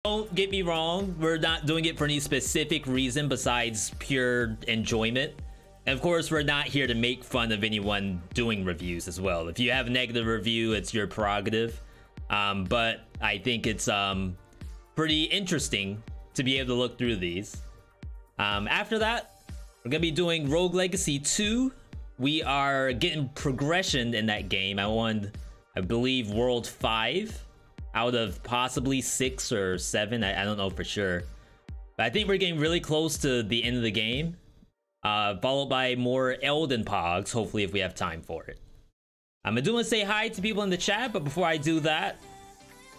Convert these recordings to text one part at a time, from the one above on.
Don't get me wrong, we're not doing it for any specific reason besides pure enjoyment. And of course, we're not here to make fun of anyone doing reviews as well. If you have a negative review, it's your prerogative. But I think it's pretty interesting to be able to look through these. After that, we're gonna be doing Rogue Legacy 2. We are getting progression in that game. I won, I believe, World 5 out of possibly 6 or 7. I don't know for sure. But I think we're getting really close to the end of the game. Followed by more Elden Pogs, hopefully, if we have time for it. I do want to say hi to people in the chat, but before I do that,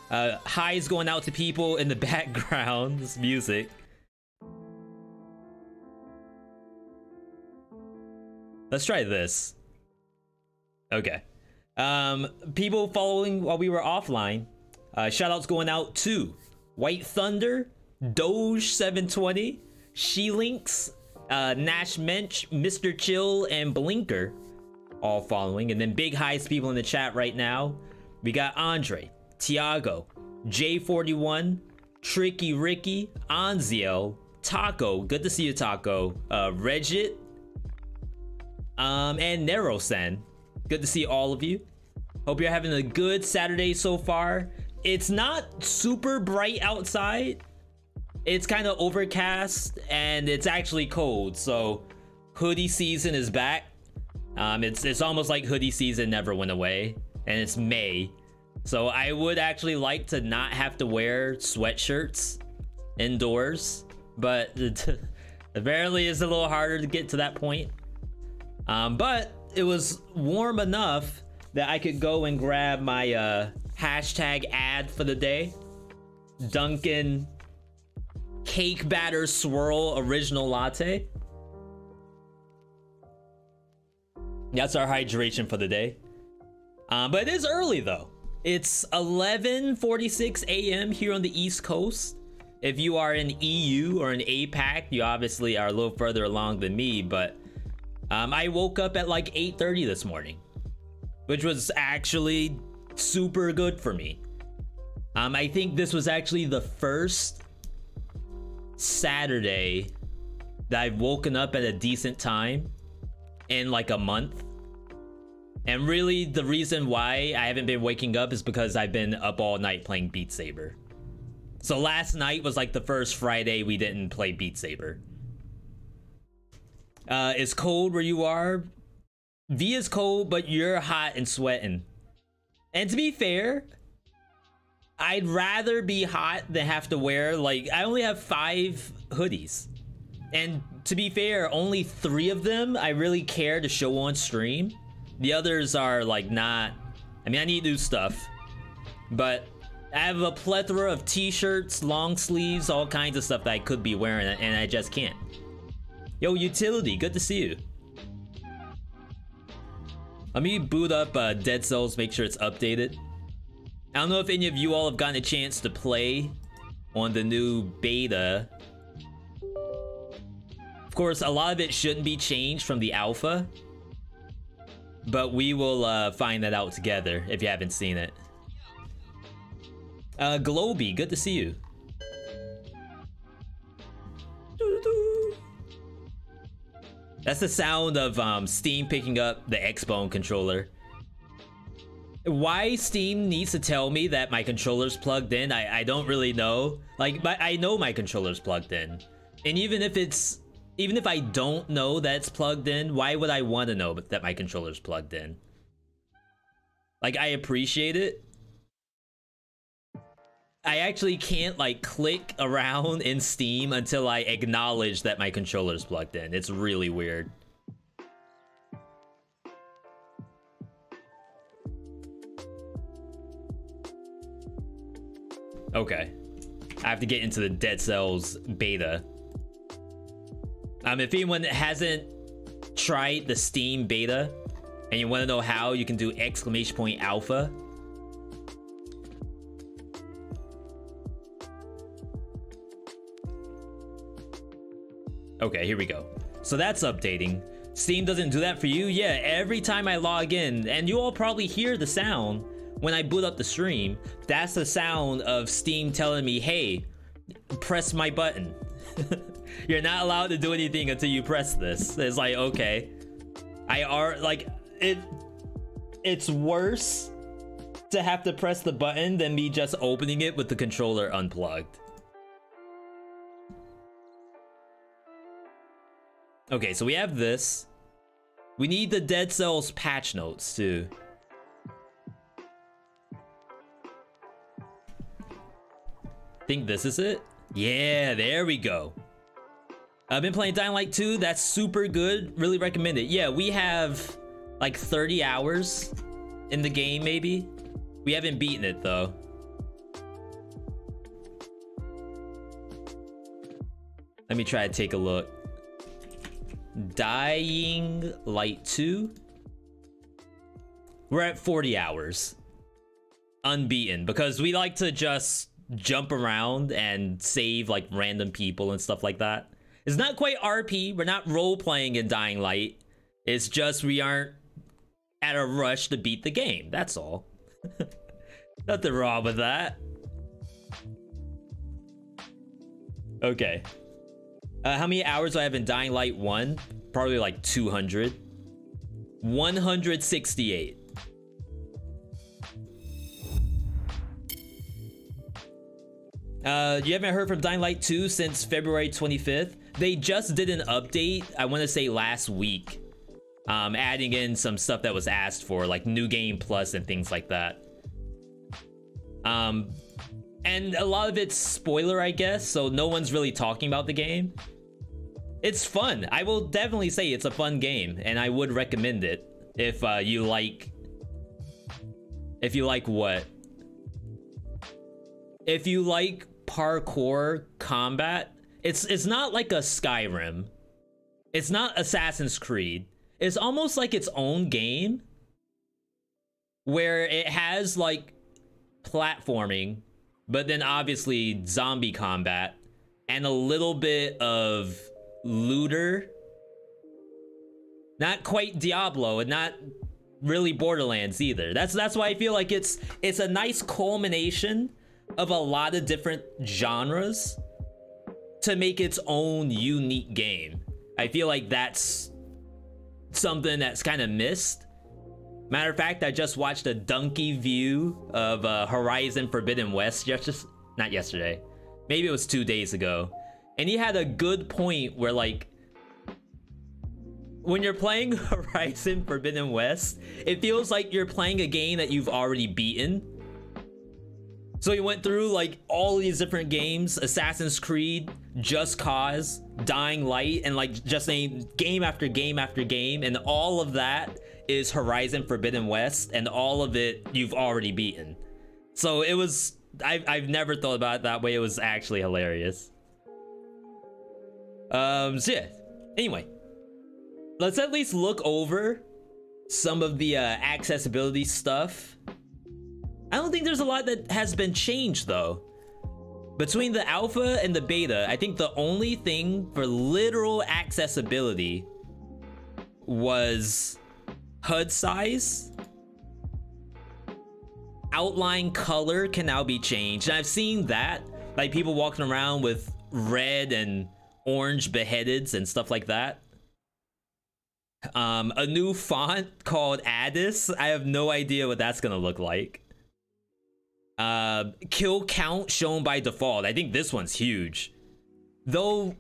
hi's going out to people in the background. This music. Let's try this. Okay. People following while we were offline. Shoutouts going out to White Thunder, Doge 720, She-Links, Nash Mensch, Mr. Chill, and Blinker all following. And then big highs to people in the chat right now. We got Andre, Tiago, J41, Tricky Ricky, Anziel, Taco, good to see you, Taco, Regit, and Nerosen. Good to see all of you. Hope you're having a good Saturday so far. It's not super bright outside. It's kind of overcast and it's actually cold, so hoodie season is back. It's almost like hoodie season never went away, and it's May, so I would actually like to not have to wear sweatshirts indoors, but apparently it's a little harder to get to that point. But it was warm enough that I could go and grab my hashtag ad for the day, Dunkin' Cake Batter Swirl Original Latte. That's our hydration for the day. But it is early though. It's 11:46 a.m. here on the East Coast. If you are in EU or in APAC, you obviously are a little further along than me, but I woke up at like 8:30 this morning, which was actually super good for me. I think this was actually the first Saturday that I've woken up at a decent time in like a month. And really the reason why I haven't been waking up is because I've been up all night playing Beat Saber. So last night was like the first Friday we didn't play Beat Saber. It's cold where you are. V is cold, but you're hot and sweating. And to be fair, I'd rather be hot than have to wear, like, I only have 5 hoodies. And to be fair, only 3 of them I really care to show on stream. The others are like not, I mean, I need new stuff, but I have a plethora of t-shirts, long sleeves, all kinds of stuff that I could be wearing, and I just can't. Yo, Utility, good to see you. Let me boot up Dead Cells, make sure it's updated. I don't know if any of you all have gotten a chance to play on the new beta. Of course, a lot of it shouldn't be changed from the alpha, but we will find that out together if you haven't seen it. Globy, good to see you. That's the sound of Steam picking up the Xbone controller. Why Steam needs to tell me that my controller's plugged in, I don't really know. Like, I know my controller's plugged in. And even if I don't know that it's plugged in, why would I want to know that my controller's plugged in? Like, I appreciate it. I actually can't like click around in Steam until I acknowledge that my controller's plugged in. It's really weird. Okay, I have to get into the Dead Cells beta. If anyone hasn't tried the Steam beta and you want to know how, you can do !alpha. Okay, here we go. So that's updating. Steam doesn't do that for you? Yeah, every time I log in, and you all probably hear the sound when I boot up the stream, that's the sound of Steam telling me, hey, press my button. You're not allowed to do anything until you press this. It's like, okay, it's worse to have to press the button than me just opening it with the controller unplugged. Okay, so we have this. We need the Dead Cells patch notes too. Think this is it? Yeah, there we go. I've been playing Dying Light 2. That's super good. Really recommend it. Yeah, we have like 30 hours in the game, maybe. We haven't beaten it though. Let me try to take a look. Dying Light 2. We're at 40 hours. Unbeaten, because we like to just jump around and save like random people and stuff like that. It's not quite RP. We're not role-playing in Dying Light. It's just we aren't at a rush to beat the game. That's all. Nothing wrong with that. Okay. How many hours do I have in Dying Light 1? Probably like 200. 168. You haven't heard from Dying Light 2 since February 25th. They just did an update, I want to say last week. Adding in some stuff that was asked for, like New Game Plus and things like that. And a lot of it's spoiler, I guess, so no one's really talking about the game. It's fun. I will definitely say it's a fun game, and I would recommend it if you like... If you like what? If you like parkour combat, it's not like a Skyrim. It's not Assassin's Creed. It's almost like its own game where it has like platforming, but then obviously zombie combat and a little bit of looter. Not quite Diablo and not really Borderlands either. That's why I feel like it's a nice culmination of a lot of different genres to make its own unique game. I feel like that's something that's kind of missed. Matter of fact, I just watched a donkey view of Horizon Forbidden West not yesterday. Maybe it was 2 days ago. And he had a good point where, like, when you're playing Horizon Forbidden West, it feels like you're playing a game that you've already beaten. So he went through like all these different games, Assassin's Creed, Just Cause, Dying Light, and like just named game after game after game, and all of that is Horizon Forbidden West, and all of it you've already beaten. So it was, I've never thought about it that way. It was actually hilarious. So yeah, anyway, let's at least look over some of the accessibility stuff. I don't think there's a lot that has been changed though. Between the alpha and the beta, I think the only thing for literal accessibility was HUD size. Outline color can now be changed. And I've seen that, like people walking around with red and orange beheadeds and stuff like that. A new font called Addis. I have no idea what that's gonna look like. Kill count shown by default. I think this one's huge. Though,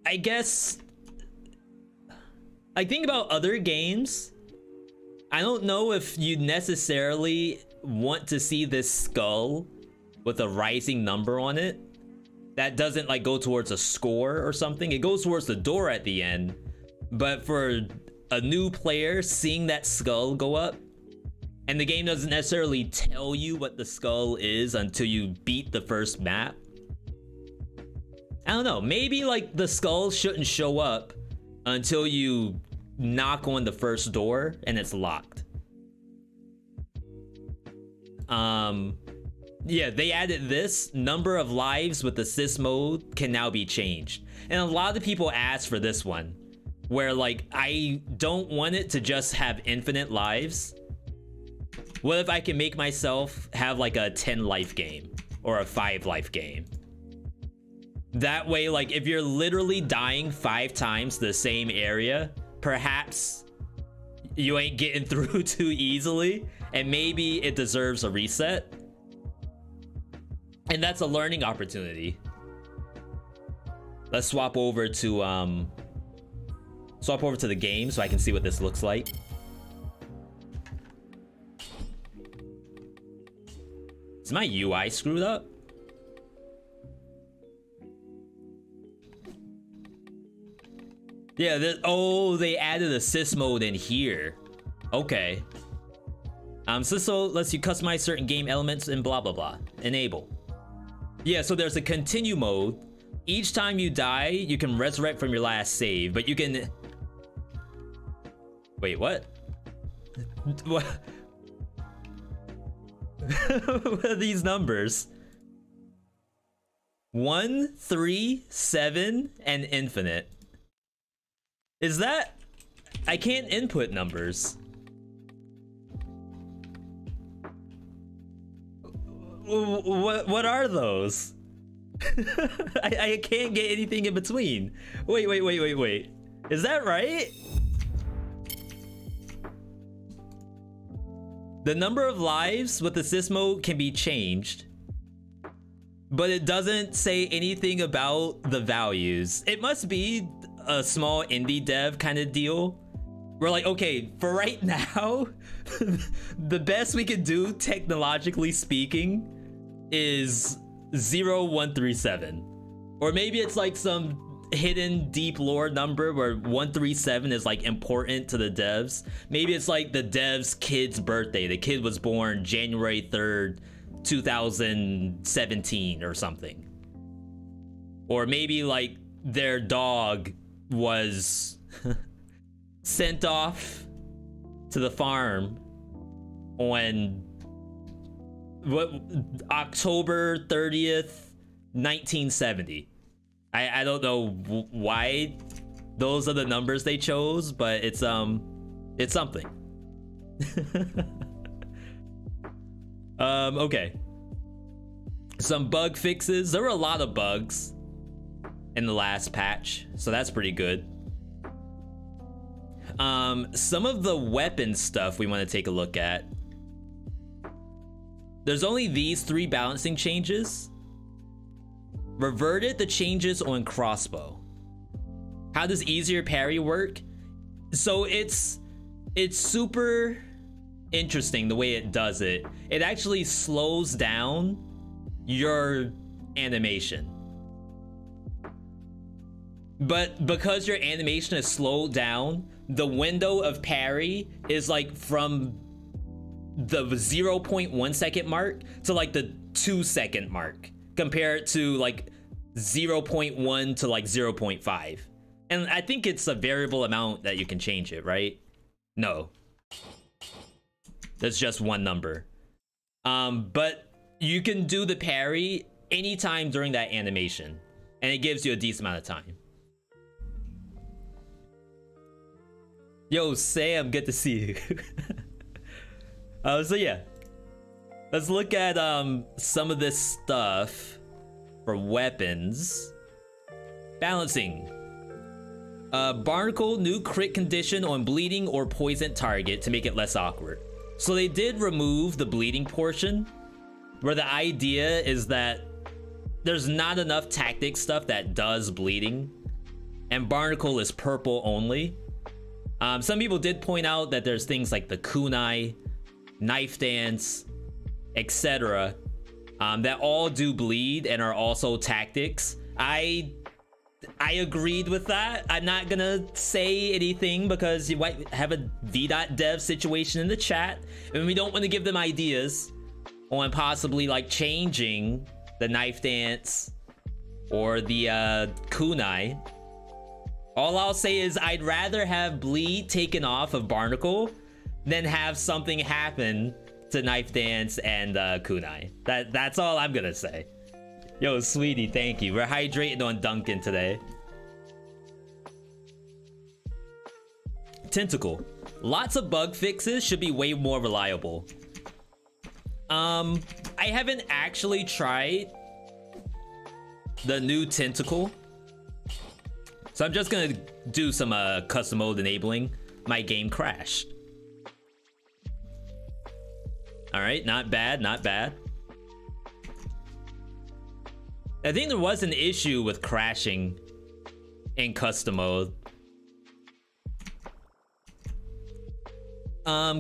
I guess, I think about other games. I don't know if you necessarily want to see this skull with a rising number on it. That doesn't like go towards a score or something. It goes towards the door at the end. But for a new player, seeing that skull go up, and the game doesn't necessarily tell you what the skull is until you beat the first map. I don't know, maybe like the skull shouldn't show up until you knock on the first door and it's locked. Yeah, they added this. Number of lives with assist mode can now be changed. And a lot of people asked for this one, where like, I don't want it to just have infinite lives. What if I can make myself have like a 10 life game or a 5 life game? That way, like, if you're literally dying 5 times the same area, perhaps you ain't getting through too easily, and maybe it deserves a reset. And that's a learning opportunity. Let's swap over to the game so I can see what this looks like. Is my UI screwed up? Yeah, oh, they added assist mode in here. Okay. Assist lets you customize certain game elements and blah blah blah. Enable. Yeah, so there's a continue mode. Each time you die, you can resurrect from your last save, but you can... Wait, what? What? What are these numbers? 1, 3, 7, and infinite. Is that... I can't input numbers. What are those? I can't get anything in between. Wait. Is that right? The number of lives with assist mode can be changed, but it doesn't say anything about the values. It must be a small indie dev kind of deal. We're like, okay, for right now, the best we could do technologically speaking is 0137. Or maybe it's like some hidden deep lore number where 137 is like important to the devs. Maybe it's like the dev's kid's birthday. The kid was born January 3rd, 2017 or something. Or maybe like their dog was sent off to the farm on October 30th, 1970. I don't know why those are the numbers they chose, but it's something. Okay. Some bug fixes. There were a lot of bugs in the last patch, so that's pretty good. Some of the weapon stuff we want to take a look at. There's only these 3 balancing changes. Reverted the changes on crossbow. How does easier parry work? So it's super interesting the way it does it. It actually slows down your animation. But because your animation is slowed down, the window of parry is like from the 0.1 second mark to like the 2 second mark, compared to like 0.1 to like 0.5. And I think it's a variable amount that you can change it, right? No, that's just one number. But you can do the parry anytime during that animation, and it gives you a decent amount of time. Yo, Sam, good to see you. So yeah, let's look at some of this stuff for weapons. Balancing. Barnacle, new crit condition on bleeding or poisoned target to make it less awkward. So they did remove the bleeding portion, where the idea is that there's not enough tactic stuff that does bleeding, and Barnacle is purple only. Some people did point out that there's things like the kunai, knife dance, etc. That all do bleed and are also tactics. I agreed with that. I'm not gonna say anything because you might have a V.dev situation in the chat, and we don't want to give them ideas on possibly like changing the knife dance or the kunai. All I'll say is I'd rather have bleed taken off of Barnacle than have something happen to knife dance and kunai. That's all I'm gonna say. Yo, sweetie, thank you. We're hydrating on Duncan today. Tentacle. Lots of bug fixes, should be way more reliable. I haven't actually tried the new tentacle. So I'm just gonna do some custom mode enabling. My game crashed. All right, not bad, not bad. I think there was an issue with crashing in custom mode.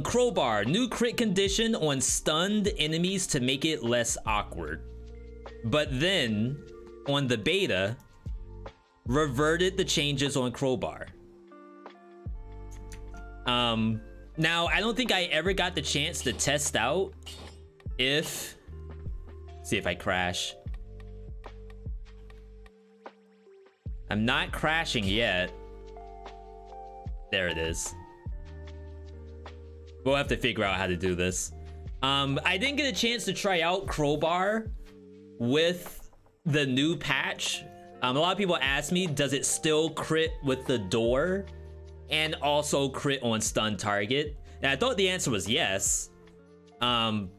Crowbar, new crit condition on stunned enemies to make it less awkward. But then, on the beta, reverted the changes on crowbar. Now, I don't think I ever got the chance to test out if... See if I crash. I'm not crashing yet. There it is. We'll have to figure out how to do this. I didn't get a chance to try out crowbar with the new patch. A lot of people ask me, does it still crit with the door and also crit on stun target? And I thought the answer was yes. And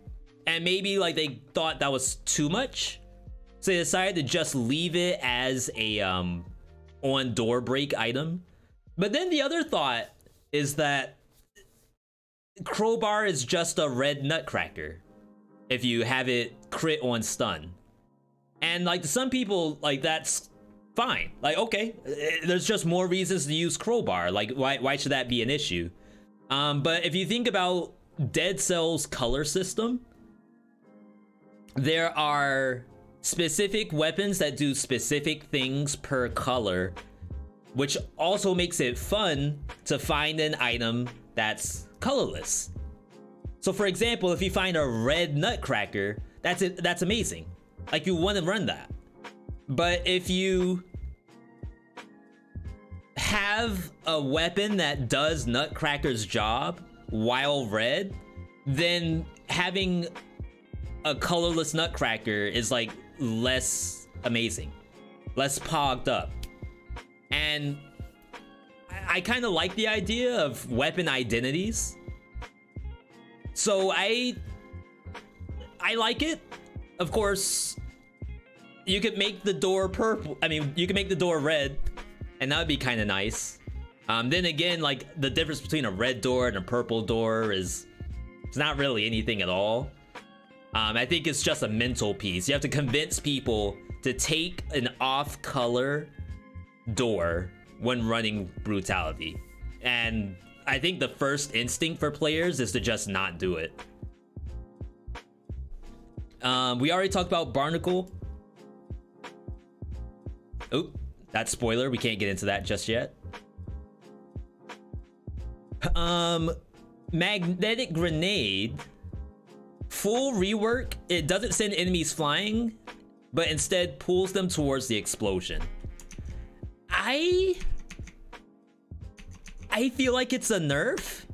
maybe like they thought that was too much, so they decided to just leave it as a on door break item. But then the other thought is that crowbar is just a red nutcracker if you have it crit on stun. And like to some people, like that's fine. Like, okay, there's just more reasons to use crowbar. Like why should that be an issue? But if you think about Dead Cell's color system, there are specific weapons that do specific things per color, which also makes it fun to find an item that's colorless. So for example, if you find a red nutcracker, that's amazing. Like you want to run that. But if you have a weapon that does nutcracker's job while red, then having a colorless nutcracker is like less amazing, less pogged up. And I kind of like the idea of weapon identities, so I like it. Of course, you could make the door purple. I mean, you can make the door red, and that would be kind of nice. Then again, like the difference between a red door and a purple door is it's not really anything at all. I think it's just a mental piece. You have to convince people to take an off-color door when running brutality, and I think the first instinct for players is to just not do it. We already talked about Barnacle. Oop, that's spoiler. We can't get into that just yet. Magnetic grenade, full rework. It doesn't send enemies flying, but instead pulls them towards the explosion. I feel like it's a nerf,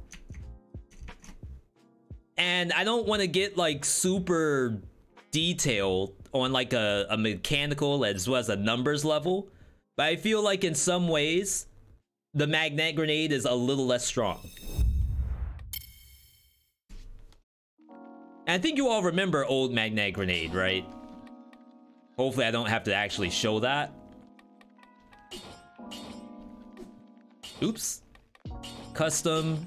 and I don't want to get like super detailed on like a mechanical as well as a numbers level, but I feel like in some ways the magnetic grenade is a little less strong. And I think you all remember old magnetic grenade, right? Hopefully I don't have to actually show that. Oops. Custom.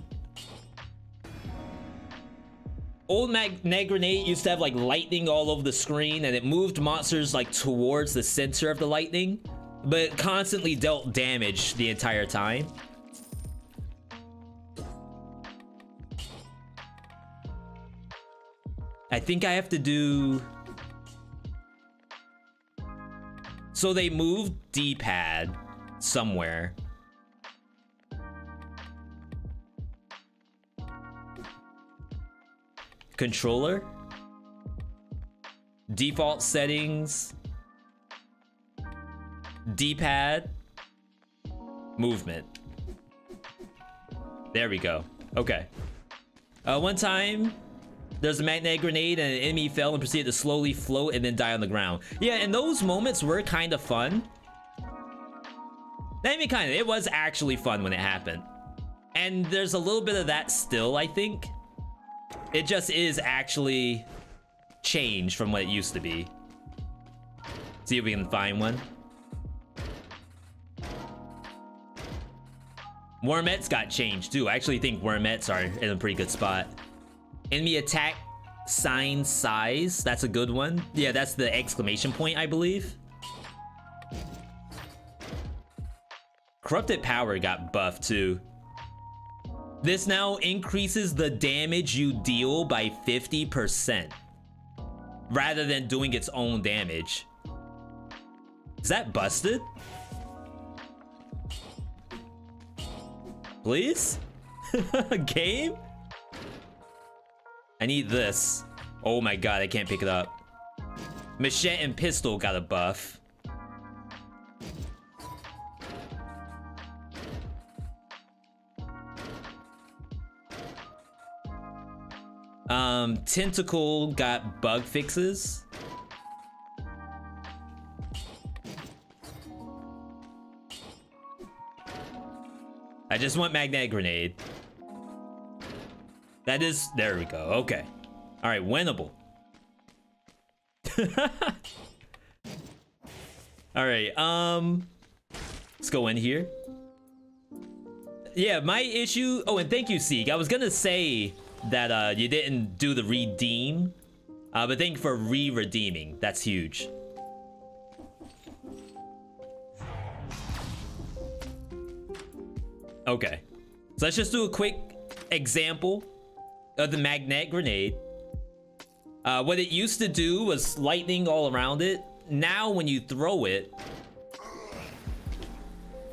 Old magnetic grenade used to have like lightning all over the screen, and it moved monsters like towards the center of the lightning, but it constantly dealt damage the entire time. I think I have to do... So they moved D-pad somewhere. Controller, default settings, D-pad, movement. There we go. Okay. One time there's a magnetic grenade and an enemy fell and proceeded to slowly float and then die on the ground. Yeah, and those moments were kind of fun. I mean, kind of, it was actually fun when it happened. And there's a little bit of that still, I think. It just is actually changed from what it used to be. See if we can find one. Wormettes got changed too. I actually think Wormettes are in a pretty good spot. Enemy attack sign size. That's a good one. Yeah, that's the exclamation point, I believe. Corrupted power got buffed too. This now increases the damage you deal by 50% rather than doing its own damage. Is that busted? Please? Game? I need this. Oh my god, I can't pick it up. Machete and pistol got a buff. Tentacle got bug fixes. I just want magnetic grenade. That is, there we go. Okay. All right, winnable. All right, let's go in here. Yeah, my issue. Oh, and thank you, Seek. I was gonna say that you didn't do the redeem, but thank you for re-redeeming. That's huge. Okay, so let's just do a quick example of the magnetic grenade. What it used to do was lightning all around it. Now when you throw it,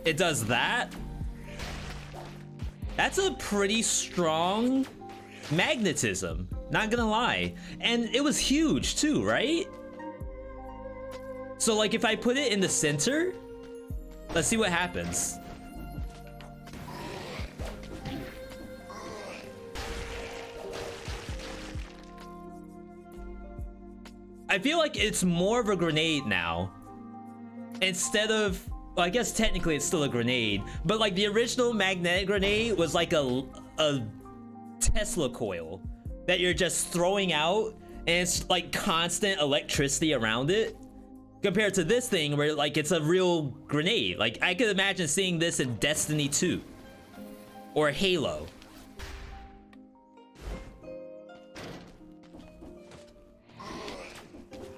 it does that. That's a pretty strong magnetism, not gonna lie. And it was huge too, right? So like if I put it in the center, let's see what happens. I feel like it's more of a grenade now. Instead of, well, I guess technically it's still a grenade, but like the original magnetic grenade was like a Tesla coil that you're just throwing out, and it's like constant electricity around it, compared to this thing where like it's a real grenade. Like I could imagine seeing this in Destiny 2 or Halo.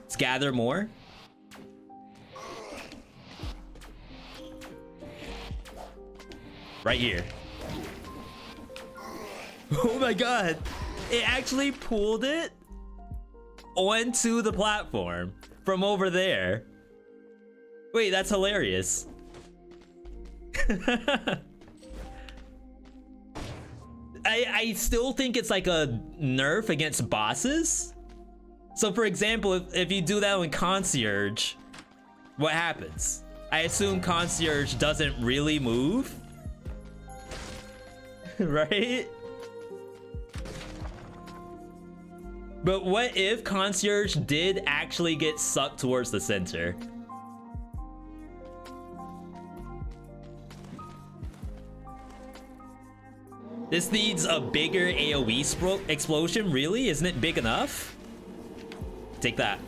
Let's gather more. Right here. Oh my god, it actually pulled it onto the platform from over there. Wait, that's hilarious. I still think it's like a nerf against bosses. So for example, if you do that with Concierge, what happens? I assume Concierge doesn't really move. Right? But what if Concierge did actually get sucked towards the center? This needs a bigger AoE explosion, really? Isn't it big enough? Take that.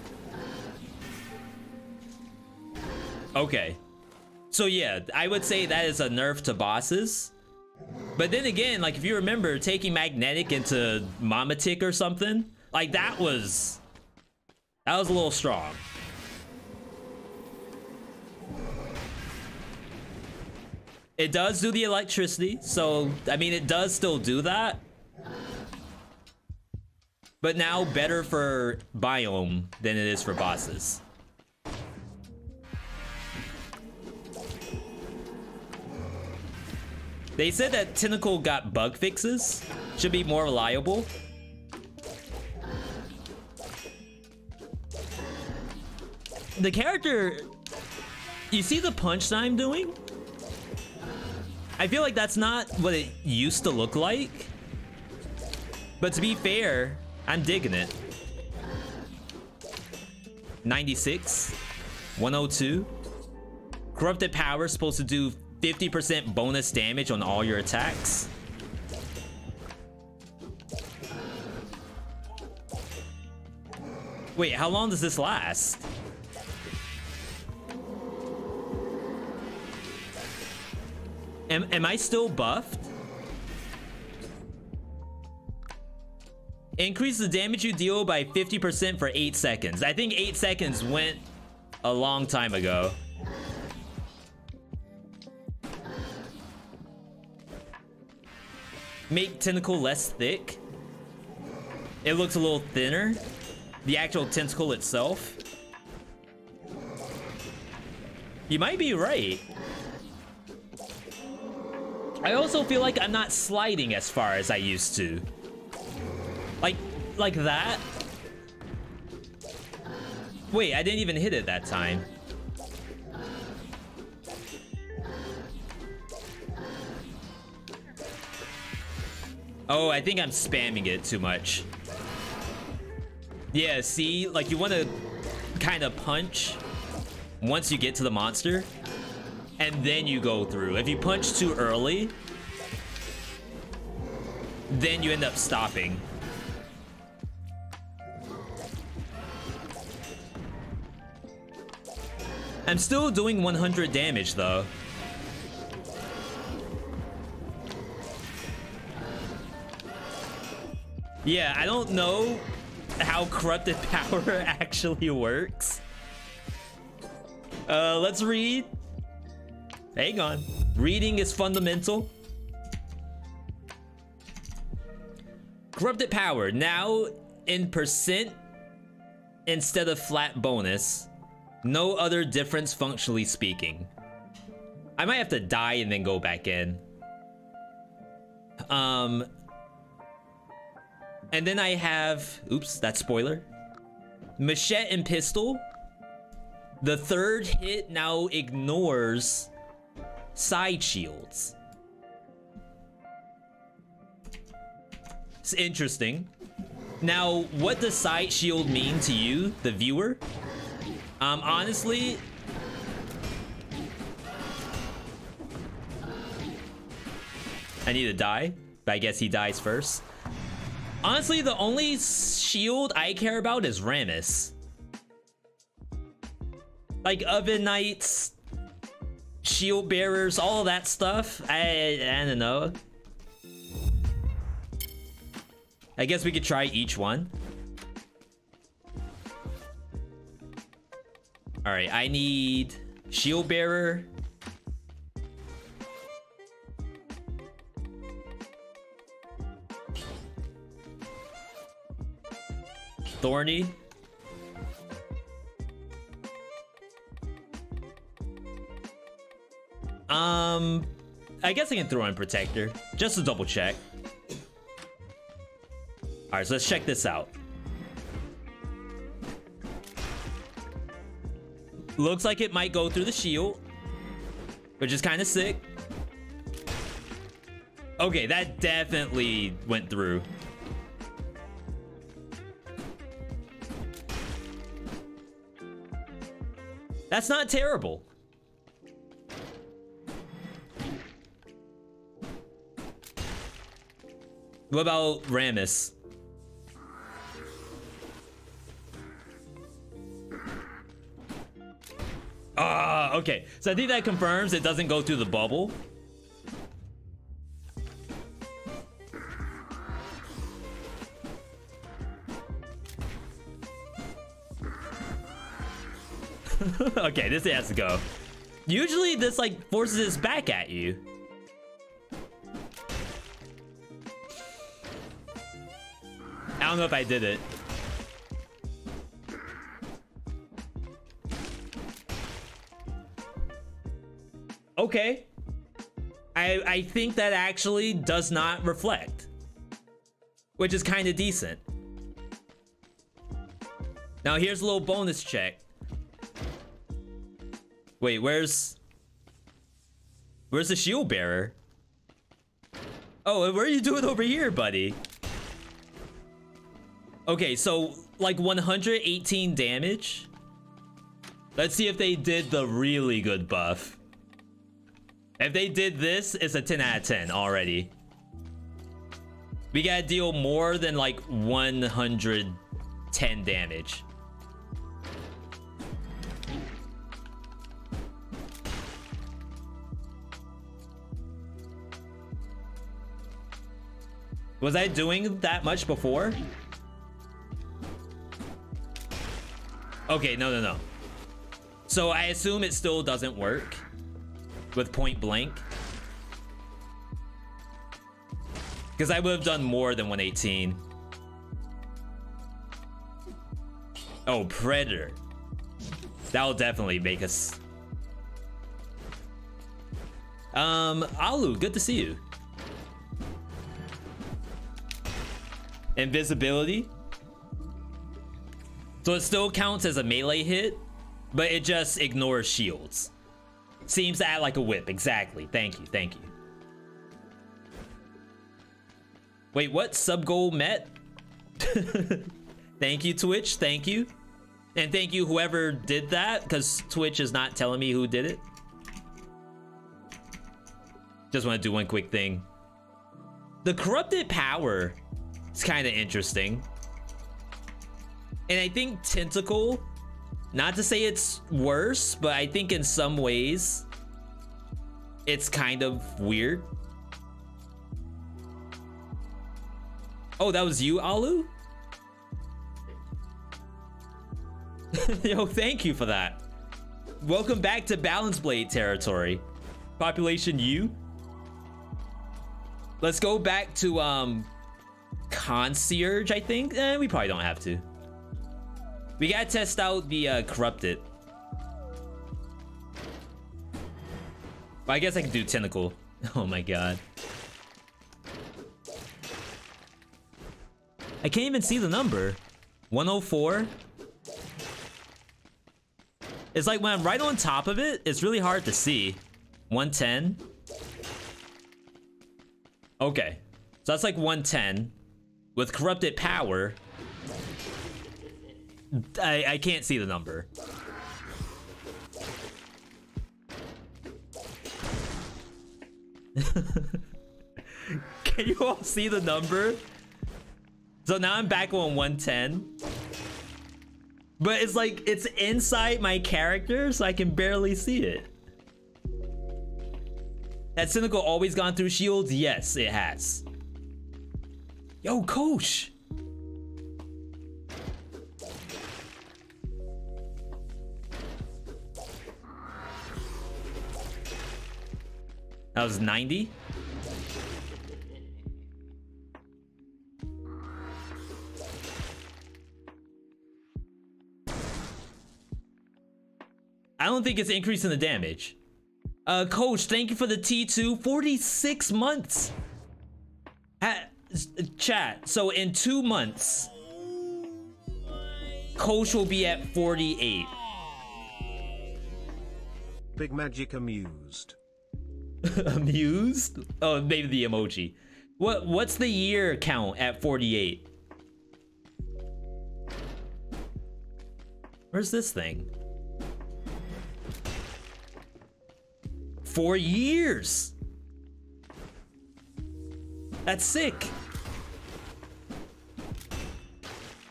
Okay. So yeah, I would say that is a nerf to bosses. But then again, like if you remember taking magnetic into Mamatic or something, like that was a little strong. It does do the electricity, so I mean it does still do that. But now better for biome than it is for bosses. They said that Tentacle got bug fixes. Should be more reliable. The character... You see the punch that I'm doing? I feel like that's not what it used to look like. But to be fair, I'm digging it. 96. 102. Corrupted power is supposed to do 50% bonus damage on all your attacks. Wait, how long does this last? Am I still buffed? Increase the damage you deal by 50% for 8 seconds. I think 8 seconds went a long time ago. Make tentacle less thick. It looks a little thinner. The actual tentacle itself. You might be right. I also feel like I'm not sliding as far as I used to. Like that? Wait, I didn't even hit it that time. Oh, I think I'm spamming it too much. Yeah, see? Like, you want to kind of punch once you get to the monster, and then you go through. If you punch too early, then you end up stopping. I'm still doing 100 damage, though. Yeah, I don't know how corrupted power actually works. Let's read. Hang on. Reading is fundamental. Corrupted power, now in percent instead of flat bonus. No other difference functionally speaking. I might have to die and then go back in. And then I have, oops, that's spoiler. Machete and pistol. The third hit now ignores side shields. It's interesting. Now, what does side shield mean to you, the viewer? Honestly, I need to die, but I guess he dies first. Honestly, the only shield I care about is Rammus. Like Oven Knights, shield bearers, all that stuff. I don't know. I guess we could try each one. All right, I need shield bearer. Thorny. I guess I can throw in protector just to double check. All right, so let's check this out. Looks like it might go through the shield, which is kind of sick. Okay, that definitely went through. That's not terrible. What about Rammus? Okay. So I think that confirms it doesn't go through the bubble. Okay, this has to go. Usually this like forces his back at you. I don't know if I did it. Okay. I think that actually does not reflect, which is kind of decent. Now here's a little bonus check. Wait, where's the shield bearer? Oh, what are you doing over here, buddy? Okay, so like 118 damage. Let's see if they did the really good buff. If they did this, it's a 10 out of 10 already. We gotta deal more than like 110 damage. Was I doing that much before? Okay, no. So I assume it still doesn't work with point blank. Because I would have done more than 118. Oh, Predator. That'll definitely make us... Alu, good to see you. Invisibility. So it still counts as a melee hit, but it just ignores shields. Seems to act like a whip. Exactly. Thank you. Wait, what? Sub goal met? Thank you, Twitch. Thank you. And thank you, whoever did that, because Twitch is not telling me who did it. Just want to do one quick thing. The corrupted power is kind of interesting. And I think Tentacle, not to say it's worse, but I think in some ways it's kind of weird. Oh, that was you, Alu? Yo, thank you for that. Welcome back to Balance Blade territory. Population U. Let's go back to Concierge, I think. We probably don't have to. We gotta test out the Corrupted. Well, I guess I can do Tentacle. Oh my god. I can't even see the number. 104. It's like when I'm right on top of it, it's really hard to see. 110. Okay. So that's like 110. With corrupted power, I can't see the number. Can you all see the number? So now I'm back on 110. But it's like, it's inside my character, so I can barely see it. Has Cynical always gone through shields? Yes, it has. Yo, Coach! That was 90? I don't think it's increasing the damage. Coach, thank you for the T2. 46 months. Chat, so in 2 months, Coach will be at 48. Big Magic amused. Amused? Oh, maybe the emoji. What's the year count at 48? Where's this thing? 4 years. That's sick.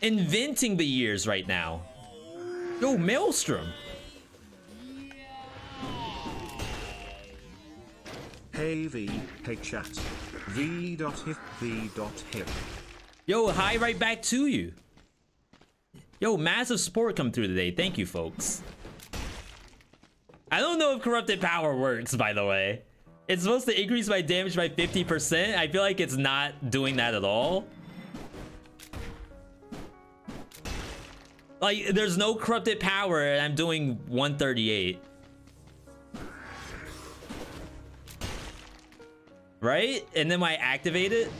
Inventing the years right now. Yo, Maelstrom. Hey V, hey chat. V.hip, V.hip. Yo, hi right back to you. Yo, massive support come through today. Thank you, folks. I don't know if corrupted power works, by the way. It's supposed to increase my damage by 50%. I feel like it's not doing that at all. Like, there's no corrupted power and I'm doing 138. Right? And then when I activate it...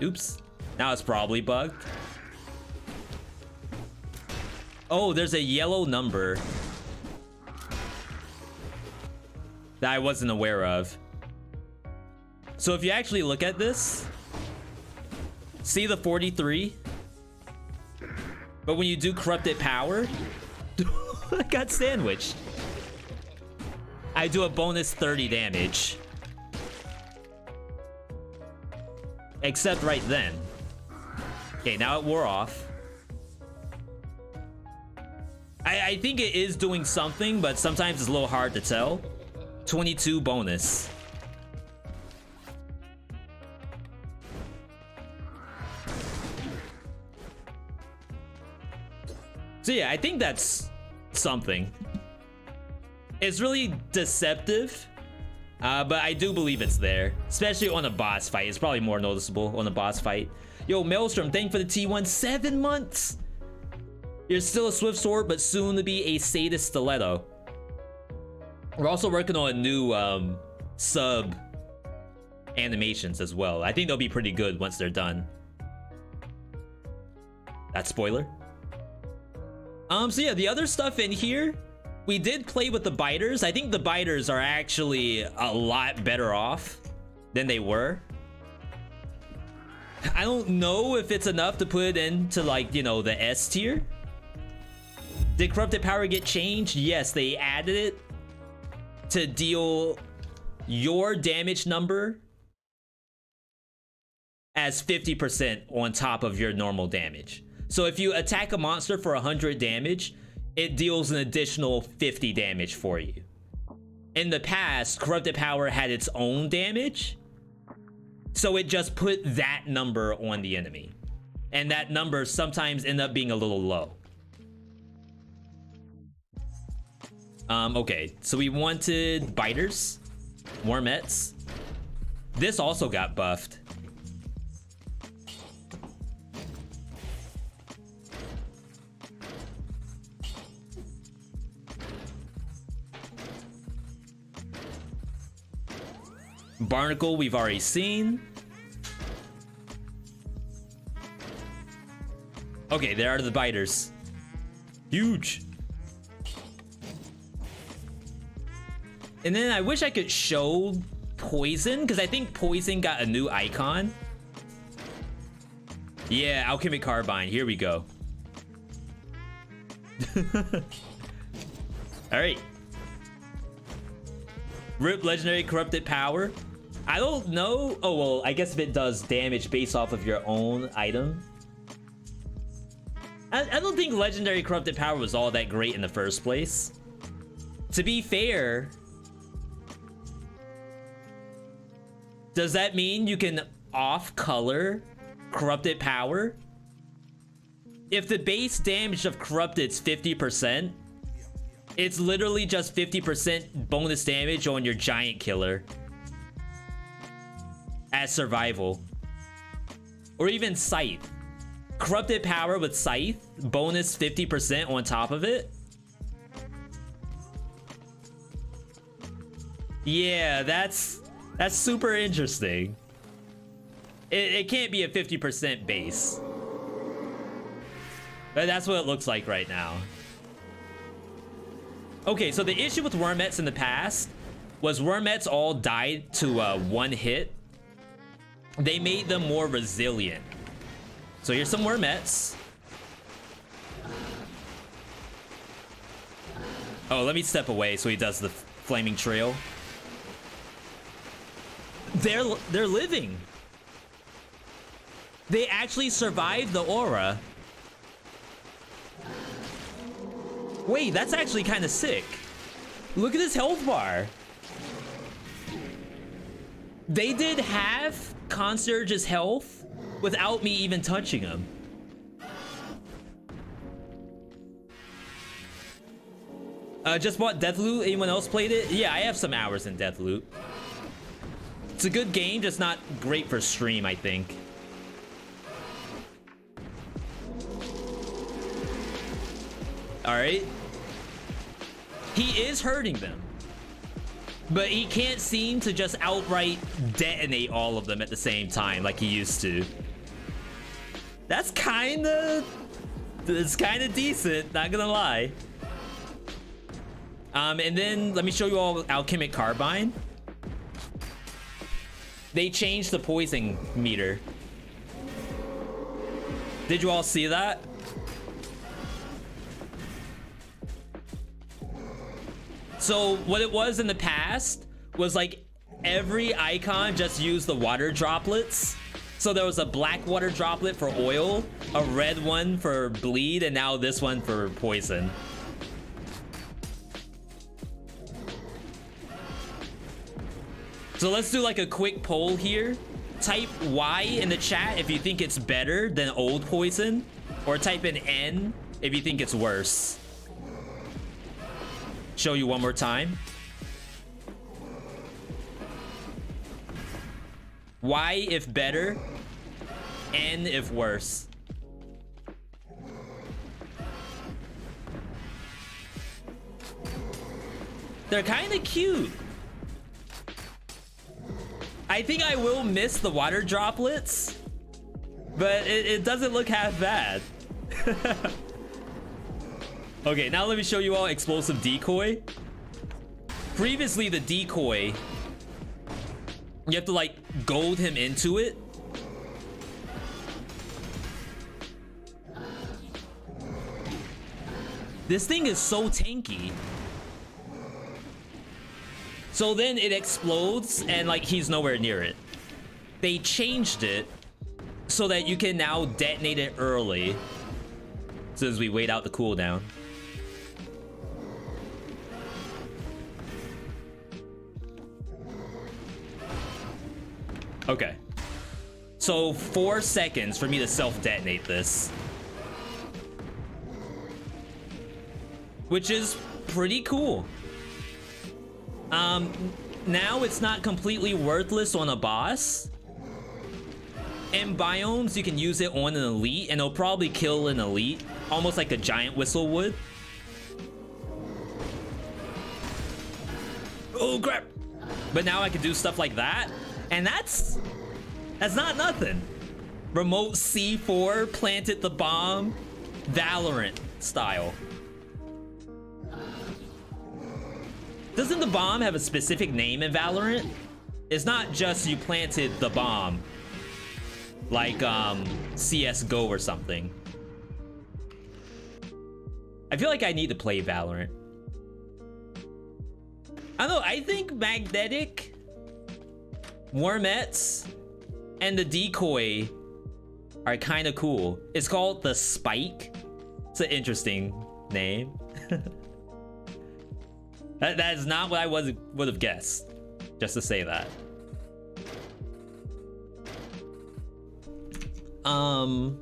Oops. Now it's probably bugged. Oh, there's a yellow number that I wasn't aware of. So if you actually look at this, see the 43? But when you do corrupted power, I got sandwiched. I do a bonus 30 damage. Except right then. Okay, now it wore off. I think it is doing something, but sometimes it's a little hard to tell. 22 bonus. So yeah, I think that's something. It's really deceptive, but I do believe it's there, especially on a boss fight. It's probably more noticeable on a boss fight. Yo, Maelstrom, thank you for the T1. 7 months. You're still a swift sword, but soon to be a sadist stiletto. We're also working on a new sub animations as well. I think they'll be pretty good once they're done. That's spoiler. So yeah, the other stuff in here, we did play with the biters. I think the biters are actually a lot better off than they were. I don't know if it's enough to put it into, like, you know, the S tier. Did corrupted power get changed? Yes, they added it to deal your damage number as 50% on top of your normal damage. So if you attack a monster for 100 damage, it deals an additional 50 damage for you. In the past, corrupted power had its own damage, so it just put that number on the enemy. And that number sometimes ended up being a little low. Okay, so we wanted biters, wormettes. This also got buffed. Barnacle, we've already seen. Okay, there are the biters. Huge. And then I wish I could show poison, because I think poison got a new icon. Yeah, alchemic carbine. Here we go. All right. Rip legendary corrupted power. I don't know. Oh, well, I guess if it does damage based off of your own item. I don't think legendary corrupted power was all that great in the first place. To be fair, does that mean you can off-color corrupted power? If the base damage of corrupted is 50%, it's literally just 50% bonus damage on your giant killer as survival. Or even Scythe. Corrupted power with Scythe, bonus 50% on top of it. Yeah, that's super interesting. It can't be a 50% base. But that's what it looks like right now. Okay, so the issue with wormettes in the past was wormettes all died to one hit. They made them more resilient. So here's some wormettes. Oh, let me step away so he does the flaming trail. They're living. They actually survived the aura. Wait, that's actually kind of sick. Look at this health bar. They did half Concierge's health without me even touching him. Just bought Deathloop. Anyone else played it? Yeah, I have some hours in Deathloop. It's a good game, just not great for stream, I think. All right. He is hurting them, but he can't seem to just outright detonate all of them at the same time like he used to. That's it's kind of decent, not gonna lie. And then let me show you all alchemic carbine. They changed the poison meter. Did you all see that? So what it was in the past was like every icon just used the water droplets. So there was a black water droplet for oil, a red one for bleed, and now this one for poison. So let's do like a quick poll here. Type Y in the chat if you think it's better than old poison, or type in N if you think it's worse. Show you one more time. Y if better, N if worse. They're kind of cute. I think I will miss the water droplets, but it doesn't look half bad. Okay, now let me show you all explosive decoy. Previously, the decoy, you have to like gold him into it. This thing is so tanky. So then it explodes and like he's nowhere near it. They changed it so that you can now detonate it early. So as we wait out the cooldown. Okay. So 4 seconds for me to self-detonate this. Which is pretty cool. Now it's not completely worthless on a boss. In biomes, you can use it on an elite, and it'll probably kill an elite, almost like a giant whistle would. Oh crap! But now I can do stuff like that, and that's not nothing. Remote C4 planted the bomb, Valorant style. Doesn't the bomb have a specific name in Valorant? It's not just you planted the bomb, like CS:GO or something. I feel like I need to play Valorant. I don't know, I think Magnetic, Wormettes, and the decoy are kind of cool. It's called the Spike. It's an interesting name. That is not what I would have guessed, just to say that. And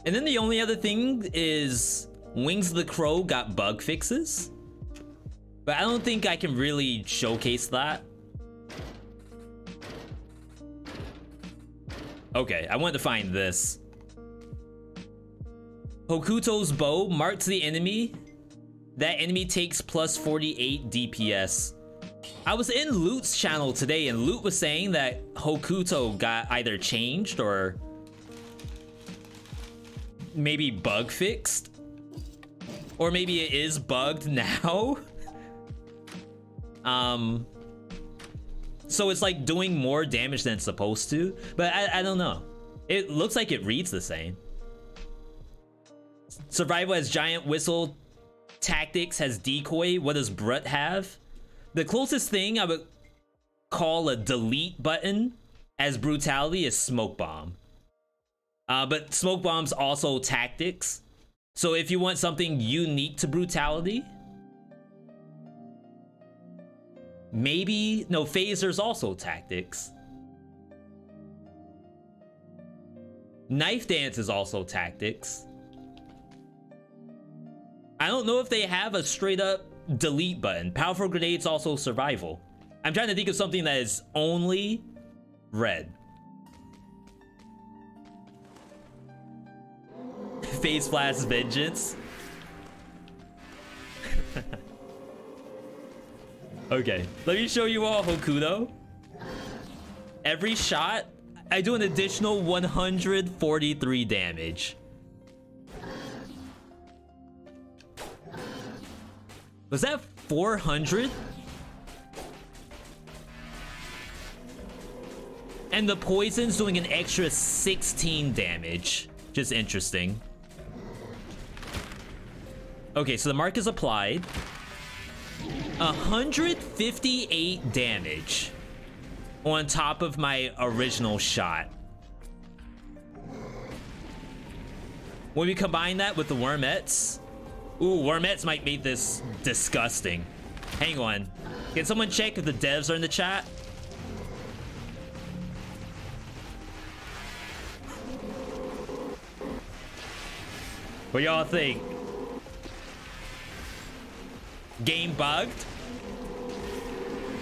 then the only other thing is Wings of the Crow got bug fixes, but I don't think I can really showcase that. Okay, I wanted to find this. Hokuto's bow marks the enemy. That enemy takes plus 48 DPS. I was in Loot's channel today and Loot was saying that Hokuto got either changed or maybe bug fixed. Or maybe it is bugged now. So it's like doing more damage than it's supposed to. But I don't know. It looks like it reads the same. Survival has giant whistle. Tactics has decoy. What does Brut have? The closest thing I would call a delete button as brutality is smoke bomb. But smoke bomb's also tactics. So if you want something unique to brutality, maybe no, phaser's also tactics. Knife dance is also tactics. I don't know if they have a straight up delete button. Powerful grenade's also survival. I'm trying to think of something that is only red. Phase Flash Vengeance. Okay, let me show you all Hokuto. Every shot, I do an additional 143 damage. Was that 400? And the poison's doing an extra 16 damage. Just interesting. Okay, so the mark is applied. 158 damage on top of my original shot. When we combine that with the Wormettes, ooh, Wormettes might make this disgusting. Hang on. Can someone check if the devs are in the chat? What y'all think? Game bugged?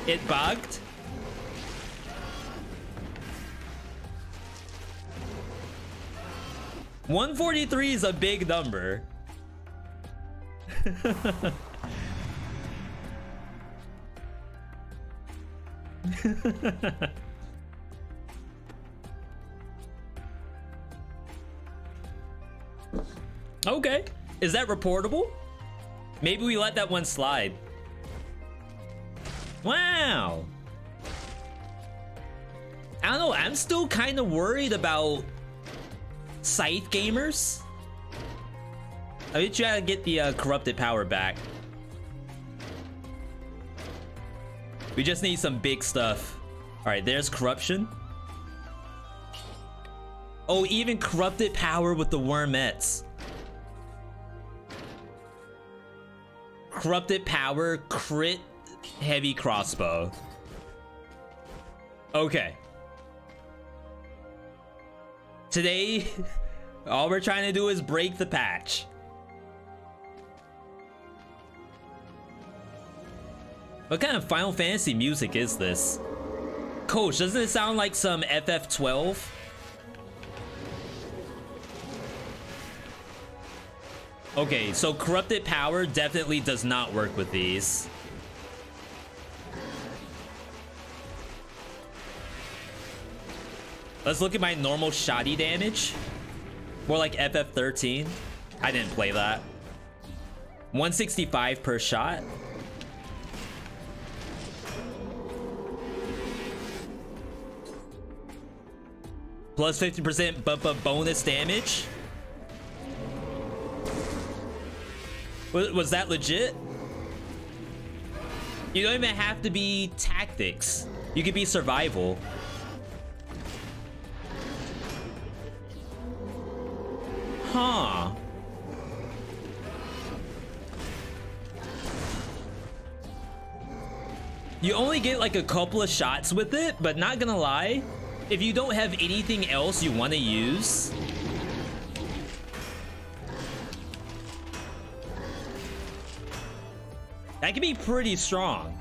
It bugged? $143 is a big number. Okay, is that reportable? Maybe we let that one slide. Wow. I don't know, I'm still kind of worried about Scythe gamers. I bet you gotta get the corrupted power back. We just need some big stuff. All right, there's corruption. Oh, even corrupted power with the wormettes. Corrupted power, crit, heavy crossbow. Okay. Today, all we're trying to do is break the patch. What kind of Final Fantasy music is this? Coach, doesn't it sound like some FF12? Okay, so corrupted power definitely does not work with these. Let's look at my normal shoddy damage. More like FF13. I didn't play that. 165 per shot. Plus 50% bonus damage. Was that legit? You don't even have to be tactics. You could be survival. Huh. You only get like a couple of shots with it, but not gonna lie, if you don't have anything else you want to use, that can be pretty strong.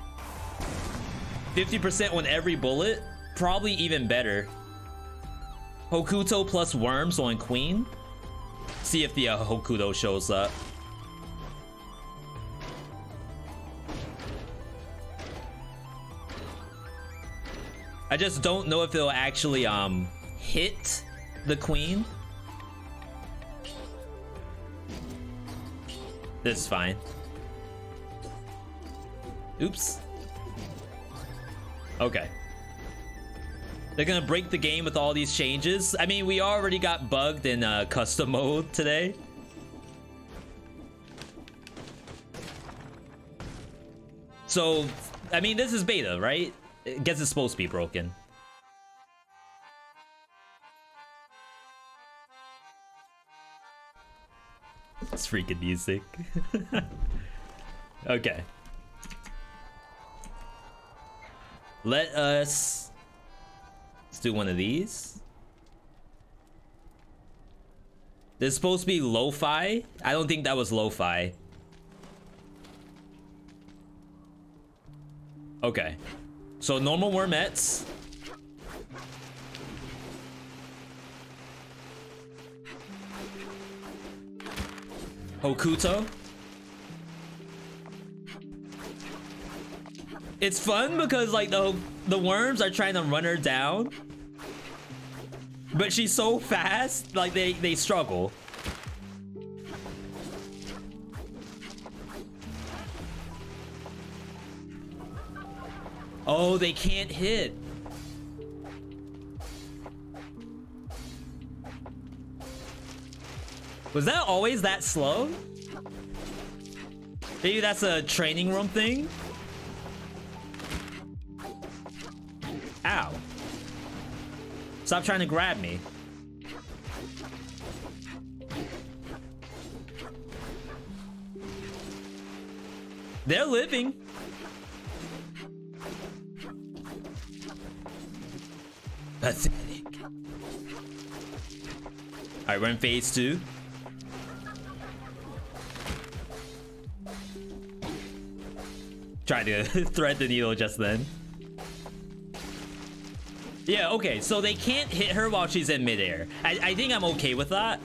50% on every bullet, probably even better. Hokuto plus worms on Queen. See if the Hokuto shows up. I just don't know if it'll actually hit the Queen. This is fine. Oops. Okay. They're gonna break the game with all these changes. I mean, we already got bugged in custom mode today. So, I mean, this is beta, right? I guess it's supposed to be broken. It's freaking music. Okay. Let's do one of these. This is supposed to be lo-fi. I don't think that was lo-fi. Okay. So normal wormettes. Hokuto. It's fun because like the worms are trying to run her down, but she's so fast, like they struggle. Oh, they can't hit. Was that always that slow? Maybe that's a training room thing? Ow. Stop trying to grab me. They're living. Pathetic. Alright, we're in phase 2. Tried to thread the needle just then. Yeah, okay, so they can't hit her while she's in midair. I think I'm okay with that.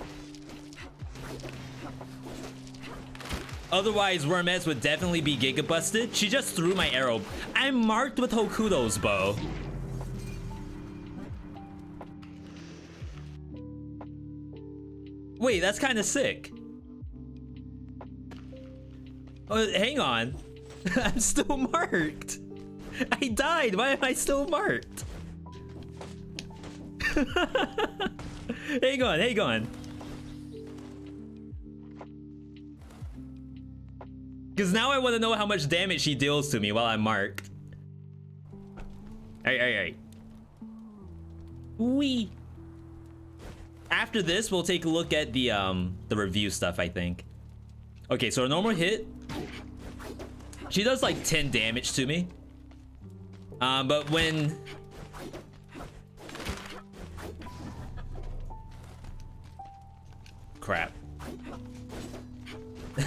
Otherwise, Wormettes would definitely be Giga busted. She just threw my arrow. I'm marked with Hokuto's bow. Wait, that's kind of sick. Oh, hang on. I'm still marked. I died. Why am I still marked? Hang on, hang on. Because now I want to know how much damage she deals to me while I'm marked. Alright. Wee. After this, we'll take a look at the review stuff, I think. Okay, so a normal hit. She does like 10 damage to me. But when... Crap.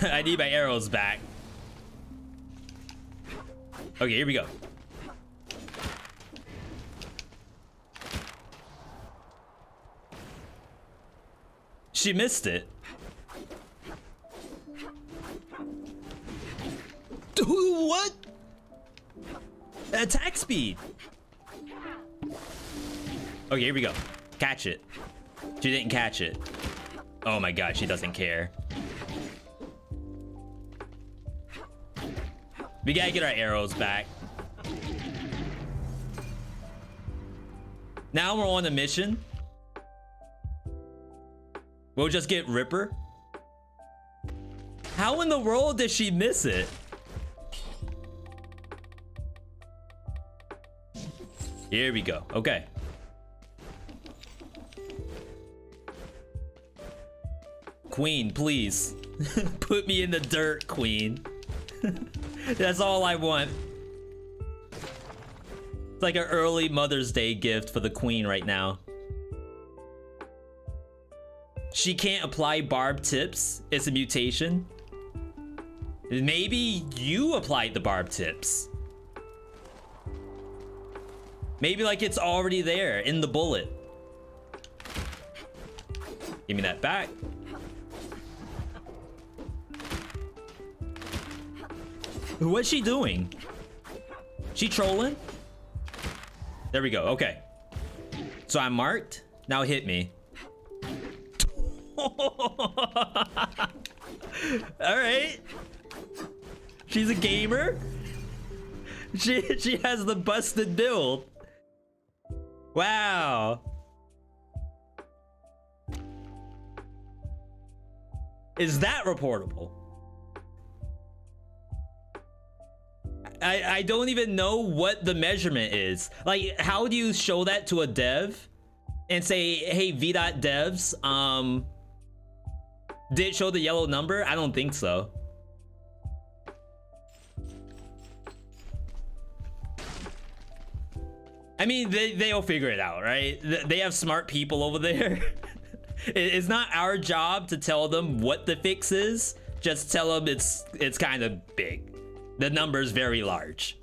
I need my arrows back. Okay, here we go. She missed it. What? Attack speed. Okay, here we go. Catch it. She didn't catch it. Oh my god, she doesn't care. We gotta get our arrows back. Now we're on a mission. We'll just get Ripper. How in the world did she miss it? Here we go. Okay. Queen, please. Put me in the dirt, Queen. That's all I want. It's like an early Mother's Day gift for the Queen right now. She can't apply barb tips. It's a mutation. Maybe you applied the barb tips. Maybe like it's already there in the bullet. Give me that back. What's she doing? She trolling? There we go. Okay. So I'm marked. Now hit me. All right. She's a gamer. She has the busted build. Wow. Is that reportable? I don't even know what the measurement is. Like, how do you show that to a dev and say, hey, VeeDotDevs, did it show the yellow number? I don't think so. I mean, they'll figure it out, right? They have smart people over there. It's not our job to tell them what the fix is. Just tell them it's kind of big. The number's very large.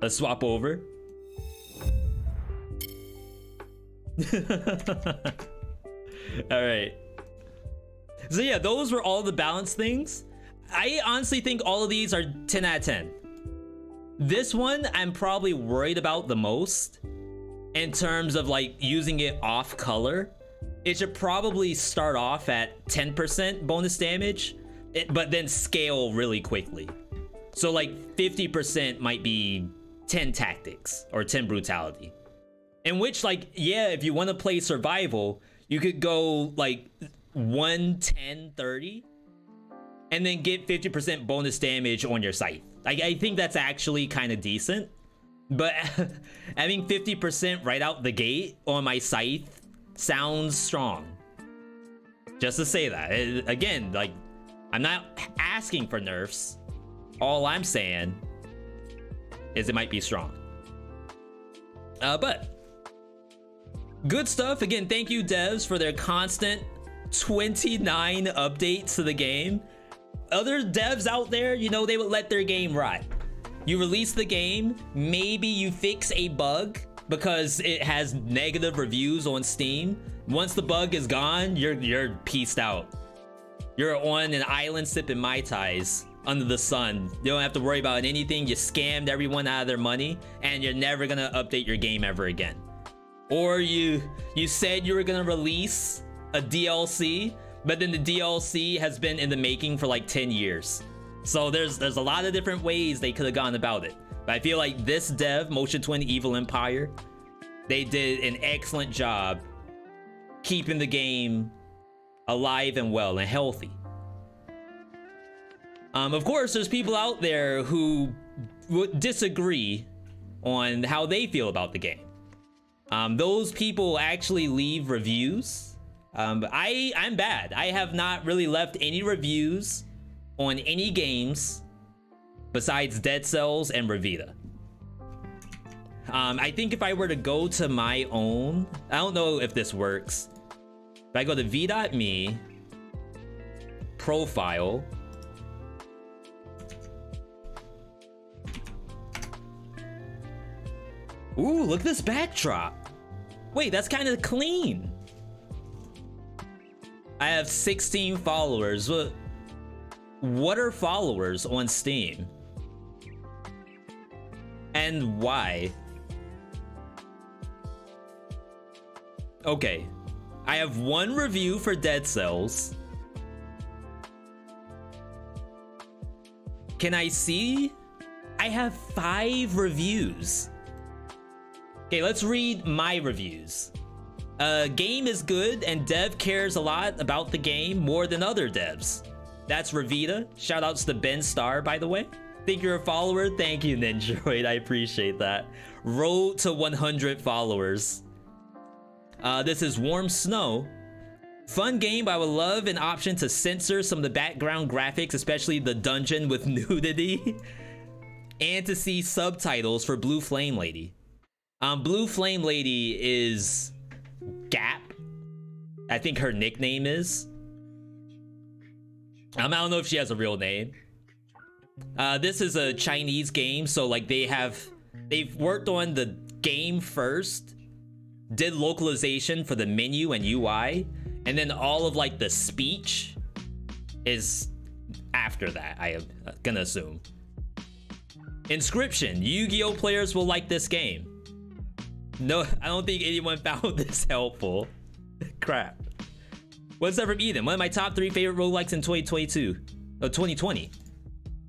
Let's swap over. All right. So yeah, those were all the balance things. I honestly think all of these are 10 out of 10. This one I'm probably worried about the most in terms of like using it off color. It should probably start off at 10% bonus damage, but then scale really quickly. So like 50% might be 10 tactics or 10 brutality. In which, like, yeah, if you want to play survival, you could go like 1, 10, 30 and then get 50% bonus damage on your scythe. I think that's actually kind of decent, but having 50% right out the gate on my scythe sounds strong. Just to say that. Again, like, I'm not asking for nerfs. All I'm saying is it might be strong. But good stuff. Again, thank you devs for their constant 29 updates to the game. other devs out there, you know, they would let their game rot. You release the game, maybe you fix a bug because it has negative reviews on Steam. Once the bug is gone, you're peaced out. You're on an island sipping Mai Tais under the sun. You don't have to worry about anything. You scammed everyone out of their money, and you're never gonna update your game ever again. Or you said you were gonna release a DLC, but then the DLC has been in the making for like 10 years. So there's a lot of different ways they could have gone about it. But I feel like this dev, Motion Twin Evil Empire, they did an excellent job keeping the game alive and well and healthy. Of course, there's people out there who would disagree on how they feel about the game. Those people actually leave reviews. I'm bad. I have not really left any reviews on any games besides Dead Cells and Revita. I think if I were to go to my own, I don't know if this works. If I go to V.me, profile, ooh, look at this backdrop. Wait, that's kind of clean. I have 16 followers. What are followers on Steam? And why? Okay. I have one review for Dead Cells. Can I see? I have 5 reviews. Okay, let's read my reviews. Game is good and dev cares a lot about the game more than other devs. That's Revita. Shoutouts to Ben Star, by the way. Think you're a follower? Thank you, Ninjoid. I appreciate that. Road to 100 followers. This is Warm Snow. Fun game, but I would love an option to censor some of the background graphics, especially the dungeon with nudity, and to see subtitles for Blue Flame Lady. Blue Flame Lady is Gap. I think her nickname is. I don't know if she has a real name. This is a Chinese game, so like they've worked on the game first, did localization for the menu and UI, and then all of like the speech is after that, I am gonna assume. Inscription. Yu-Gi-Oh players will like this game. No, I don't think anyone found this helpful. Crap. What's up from Eden? One of my top 3 favorite roguelikes in 2020.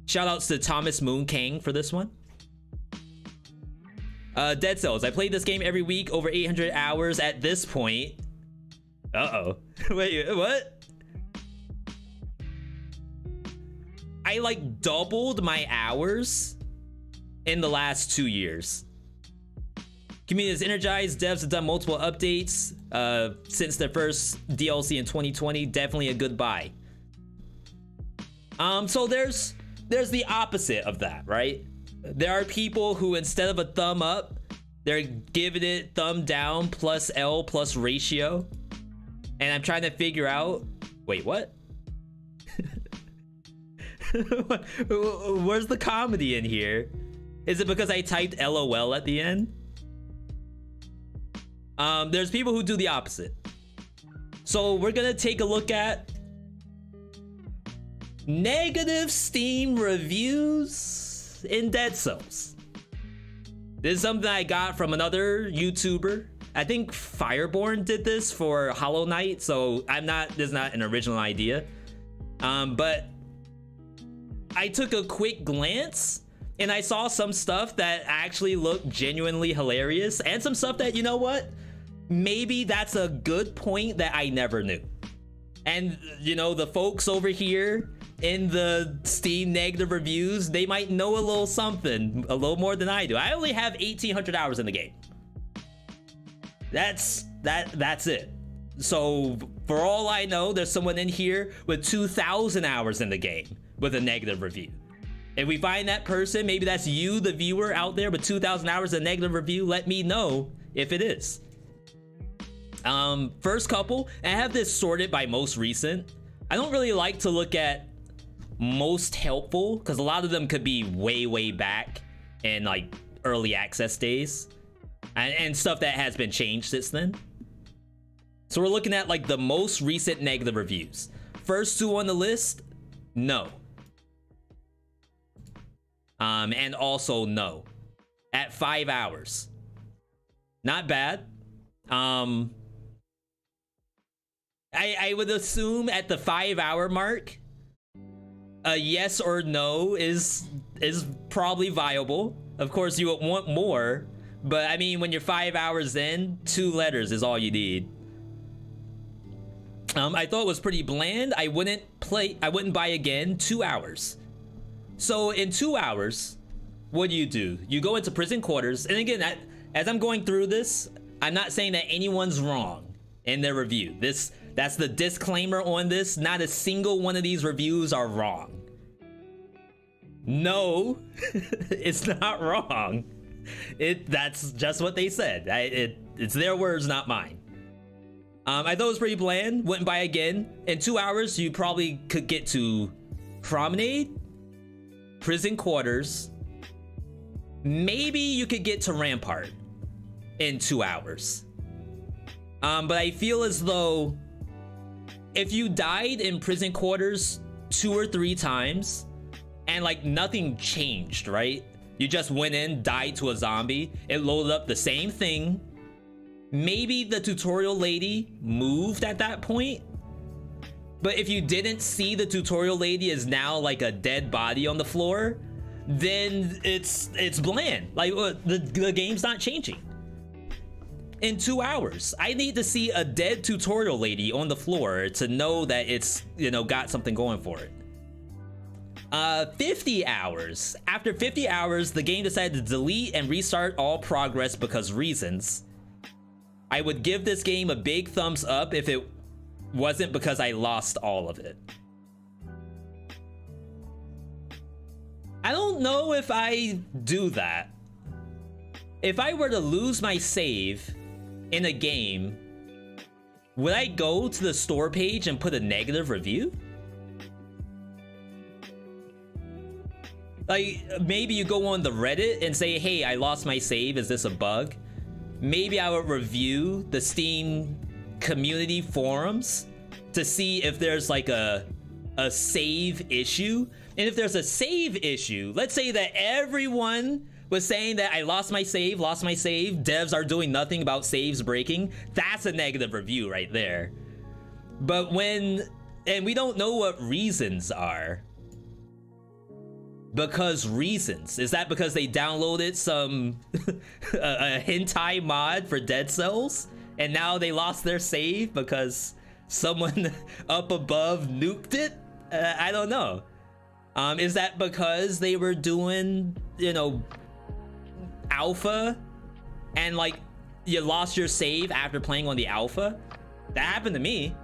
Shoutouts to Thomas Moon Kang for this one. Dead Cells. I played this game every week, over 800 hours at this point. Uh-oh. Wait, what? I like doubled my hours in the last 2 years. Community is energized. Devs have done multiple updates since their first DLC in 2020. Definitely a good buy. So there's the opposite of that, right? There are people who, instead of a thumb up, they're giving it thumb down plus L plus ratio. And I'm trying to figure out, wait, what? Where's the comedy in here? Is it because I typed LOL at the end? There's people who do the opposite. So we're gonna take a look at negative Steam reviews in Dead Cells. This is something I got from another YouTuber. I think Fireborn did this for Hollow Knight, so this is not an original idea. But I took a quick glance and I saw some stuff that actually looked genuinely hilarious, and some stuff that, you know what? Maybe that's a good point that I never knew. And, you know, the folks over here in the Steam negative reviews, they might know a little something, a little more than I do. I only have 1,800 hours in the game. That's it. So for all I know, there's someone in here with 2,000 hours in the game with a negative review. If we find that person, maybe that's you, the viewer out there with 2,000 hours of negative review, let me know if it is. First couple, and I have this sorted by most recent. I don't really like to look at most helpful, because a lot of them could be way back in like early access days, and stuff that has been changed since then. So we're looking at like the most recent negative reviews. First two on the list, no. And also no. At 5 hours. Not bad. I would assume at the 5 hour mark, a yes or no is probably viable. Of course, you would want more, but I mean, when you're 5 hours in, 2 letters is all you need. I thought it was pretty bland. I wouldn't buy again. 2 hours. So in 2 hours, what do? You go into prison quarters, and again, as I'm going through this, I'm not saying that anyone's wrong in their review. That's the disclaimer on this. Not a single one of these reviews are wrong. No, it's not wrong. That's just what they said. It's their words, not mine. I thought it was pretty bland. Wouldn't buy again. In 2 hours, you probably could get to Promenade, prison quarters. Maybe you could get to Rampart in 2 hours. But I feel as though if you died in prison quarters 2 or 3 times and like nothing changed, right? You just went in, died to a zombie, it loaded up the same thing. Maybe the tutorial lady moved at that point. But if you didn't see the tutorial lady is now like a dead body on the floor, then it's bland. Like the game's not changing. In 2 hours, I need to see a dead tutorial lady on the floor to know that it's, you know, got something going for it. 50 hours. After 50 hours, the game decided to delete and restart all progress because reasons. I would give this game a big thumbs up if it wasn't because I lost all of it. I don't know if I do that. If I were to lose my save in a game, would I go to the store page and put a negative review? Like, maybe you go on the Reddit and say, hey, I lost my save, is this a bug? Maybe I would review the Steam community forums to see if there's like a save issue. And if there's a save issue, let's say that everyone was saying that I lost my save, devs are doing nothing about saves breaking, that's a negative review right there. But and we don't know what reasons are. Because reasons. Is that because they downloaded some a hentai mod for Dead Cells and now they lost their save because someone up above nuked it? I don't know. Is that because they were doing, you know, alpha and like you lost your save after playing on the alpha? That happened to me.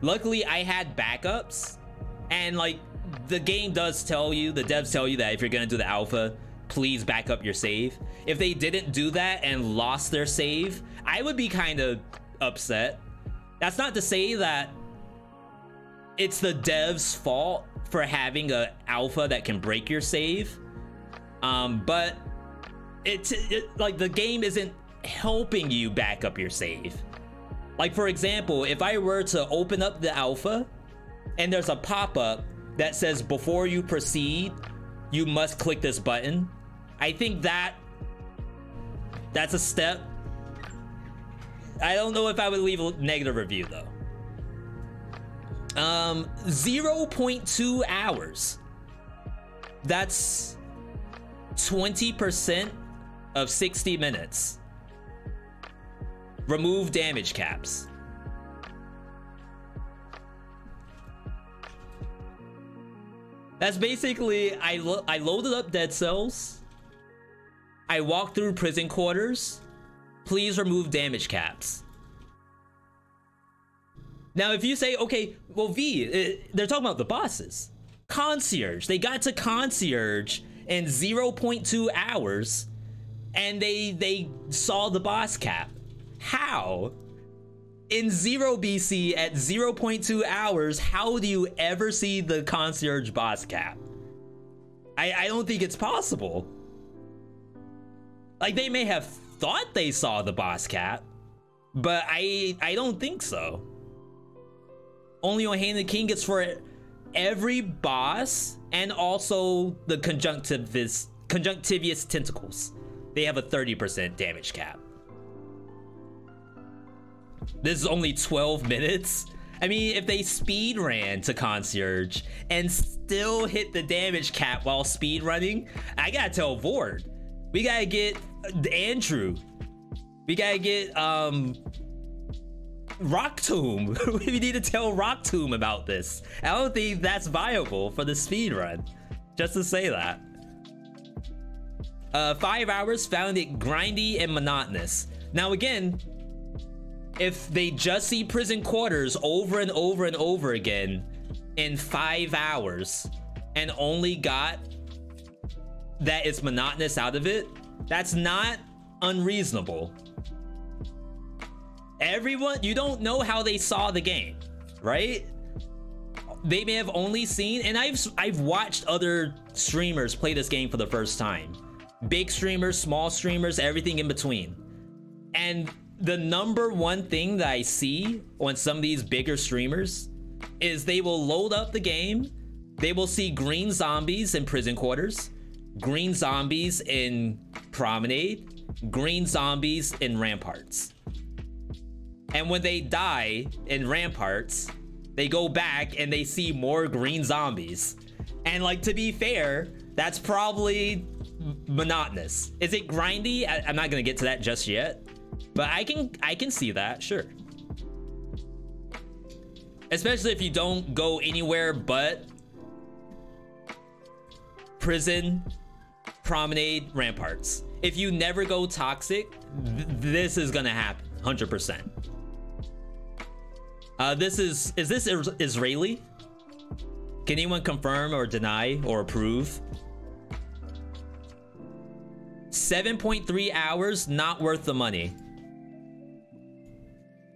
Luckily, I had backups, and like the game does tell you, the devs tell you that if you're gonna do the alpha, please back up your save. If they didn't do that and lost their save, I would be kind of upset. That's not to say that it's the devs' fault for having an alpha that can break your save, but it's like the game isn't helping you back up your save. Like, for example, if I were to open up the alpha and there's a pop-up that says before you proceed you must click this button, I think that's a step. I don't know if I would leave a negative review though. 0.2 hours. That's 20% of 60 minutes. Remove damage caps. That's basically, I loaded up Dead Cells. I walked through prison quarters. Please remove damage caps. Now, if you say, okay, well, they're talking about the bosses. Concierge, they got to Concierge in 0.2 hours, and they saw the boss cap. How? in 0 BC at 0.2 hours, how do you ever see the concierge boss cap? I don't think it's possible. Like, they may have thought they saw the boss cap, but I don't think so. Only on Hand of the King gets for every boss, and also the conjunctivious tentacles. They have a 30% damage cap. This is only 12 minutes. I mean, if they speed ran to concierge and still hit the damage cap while speed running, I gotta tell Vord. We gotta get Andrew. We gotta get Rock Tomb. We need to tell Rock Tomb about this. I don't think that's viable for the speed run. Just to say that. 5 hours, found it grindy and monotonous. Now again, if they just see prison quarters over and over and over again in 5 hours and only got that it's monotonous out of it, that's not unreasonable. Everyone, you don't know how they saw the game, right? They may have only seen, and I've watched other streamers play this game for the first time. Big streamers, small streamers, everything in between. And the number one thing that I see on some of these bigger streamers is they will load up the game, they will see green zombies in prison quarters, green zombies in promenade, green zombies in ramparts. And when they die in ramparts, they go back and they see more green zombies. And like, to be fair, that's probably monotonous. Is it grindy? I'm not gonna get to that just yet, but I can see that, sure. Especially if you don't go anywhere but prison, promenade, ramparts. If you never go toxic, this is gonna happen 100%. Is this Israeli? Can anyone confirm or deny or approve? 7.3 hours, not worth the money.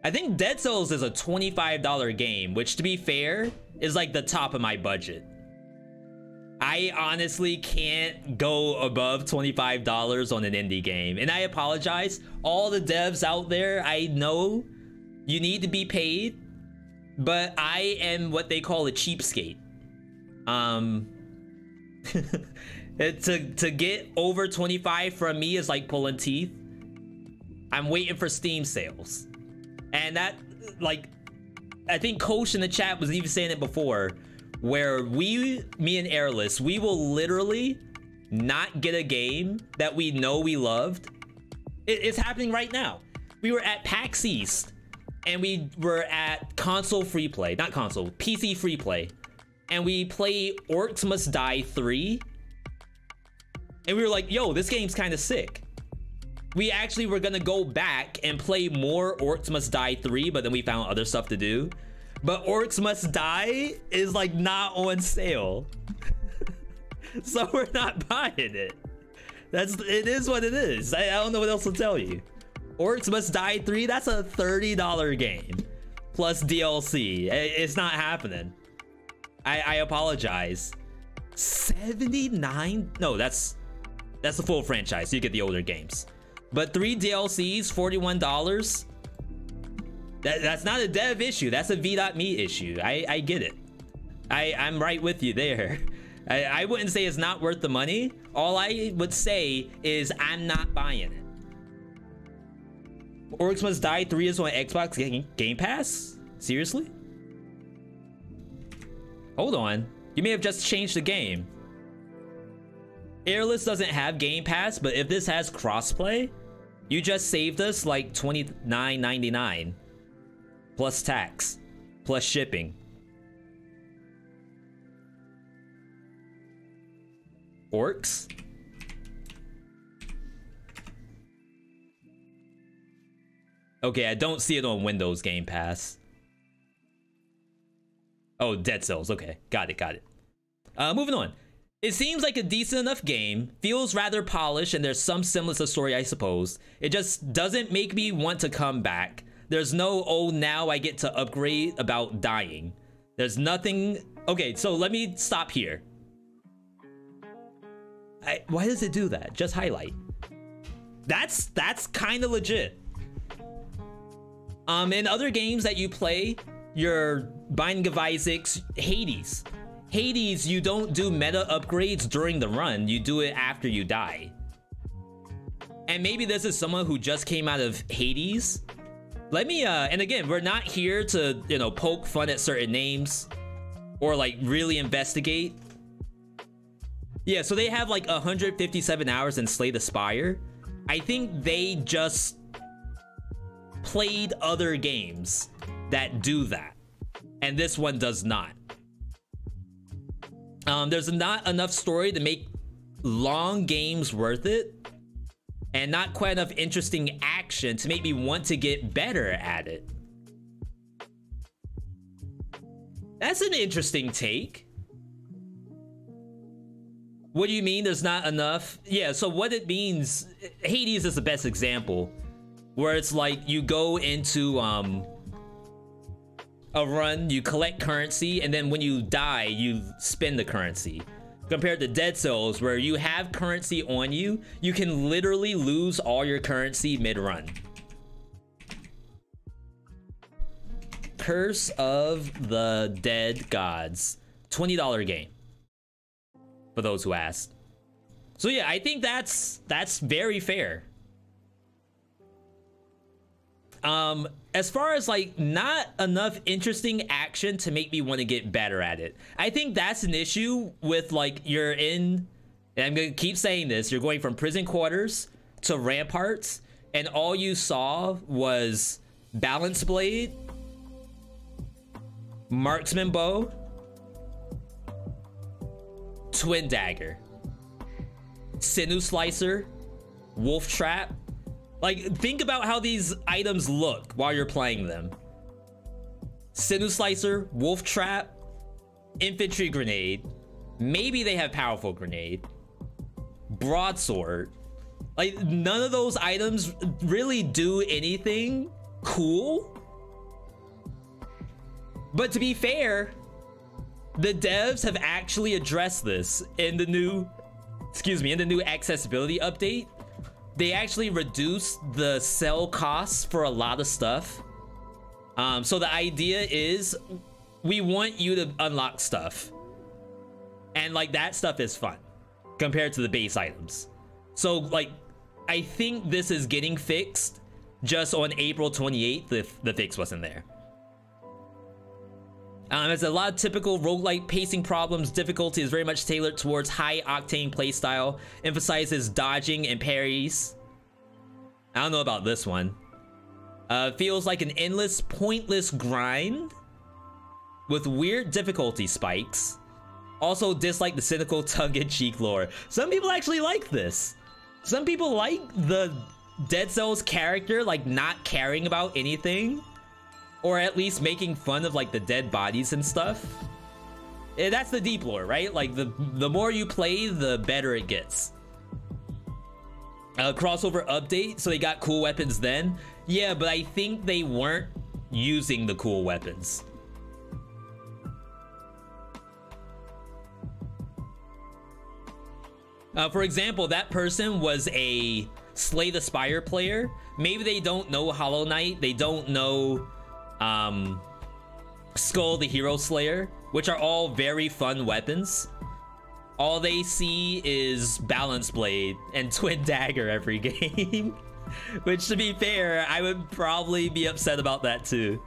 I think Dead Cells is a $25 game, which, to be fair, is like the top of my budget. I honestly can't go above $25 on an indie game, and I apologize. All the devs out there, I know you need to be paid, but I am what they call a cheapskate. To get over 25 from me is like pulling teeth. I'm waiting for Steam sales. And that, like, I think Kosh in the chat was even saying it before, where me and Airless, we will literally not get a game that we know we loved. It's happening right now. We were at PAX East, and we were at console free play, not console, PC free play. And we played Orcs Must Die 3. And we were like, yo, this game's kind of sick. We actually were gonna go back and play more Orcs Must Die 3, but then we found other stuff to do. But Orcs Must Die is like not on sale. So we're not buying it. It is what it is. I don't know what else to tell you. Orcs Must Die 3, that's a $30 game. Plus DLC. It's not happening. I apologize. 79? No, that's the full franchise, so you get the older games. But 3 DLCs, $41. That's not a dev issue. That's a V.me issue. I get it. I'm right with you there. I wouldn't say it's not worth the money. All I would say is I'm not buying it. Orcs Must Die 3 is on Xbox Game Pass? Seriously? Hold on. You may have just changed the game. Airless doesn't have Game Pass, but if this has crossplay, you just saved us like $29.99 plus tax plus shipping. Orcs? Okay, I don't see it on Windows Game Pass. Oh, Dead Cells. Okay, got it. Moving on. It seems like a decent enough game, feels rather polished, and there's some semblance of story, I suppose. It just doesn't make me want to come back. There's no, oh, now I get to upgrade about dying. There's nothing. Okay, so let me stop here. Why does it do that? Just highlight. That's kind of legit. In other games that you play, your Binding of Isaac's, Hades, you don't do meta upgrades during the run. You do it after you die. And maybe this is someone who just came out of Hades. Let me, and again, we're not here to, you know, poke fun at certain names or like really investigate. Yeah, so they have like 157 hours in Slay the Spire. I think they just played other games that do that, and this one does not. There's not enough story to make long games worth it, and not quite enough interesting action to make me want to get better at it. That's an interesting take. What do you mean there's not enough? Yeah, so what it means, Hades is the best example, where it's like you go into a run, you collect currency, and then when you die, you spend the currency. Compared to Dead Cells, where you have currency on you, you can literally lose all your currency mid-run. Curse of the Dead Gods, $20 game. For those who asked. So yeah, I think that's very fair. As far as like not enough interesting action to make me want to get better at it, I think that's an issue with like you're in, and I'm gonna keep saying this, you're going from prison quarters to ramparts, and all you saw was balance blade, marksman bow, twin dagger, sinew slicer, wolf trap. Like, think about how these items look while you're playing them. Sinew slicer, wolf trap, infantry grenade. Maybe they have powerful grenade. Broadsword. Like, none of those items really do anything cool. But to be fair, the devs have actually addressed this in the new, in the new accessibility update. They actually reduced the sell costs for a lot of stuff. So the idea is we want you to unlock stuff. And like that stuff is fun compared to the base items. So like, I think this is getting fixed. Just on April 28th, the fix wasn't there. There's a lot of typical roguelike pacing problems. Difficulty is very much tailored towards high-octane playstyle. Emphasizes dodging and parries. I don't know about this one. Feels like an endless, pointless grind with weird difficulty spikes. Also dislike the cynical tongue-in-cheek lore. Some people actually like this. Some people like the Dead Cells character like not caring about anything. Or at least making fun of like the dead bodies and stuff. That's the deep lore, right? Like the more you play, the better it gets. Crossover update, so they got cool weapons then. Yeah, but I think they weren't using the cool weapons. For example, that person was a Slay the Spire player. Maybe they don't know Hollow Knight. They don't know Skull the Hero Slayer, which are all very fun weapons. All they see is Balance Blade and Twin Dagger every game. Which, to be fair, I would probably be upset about that too.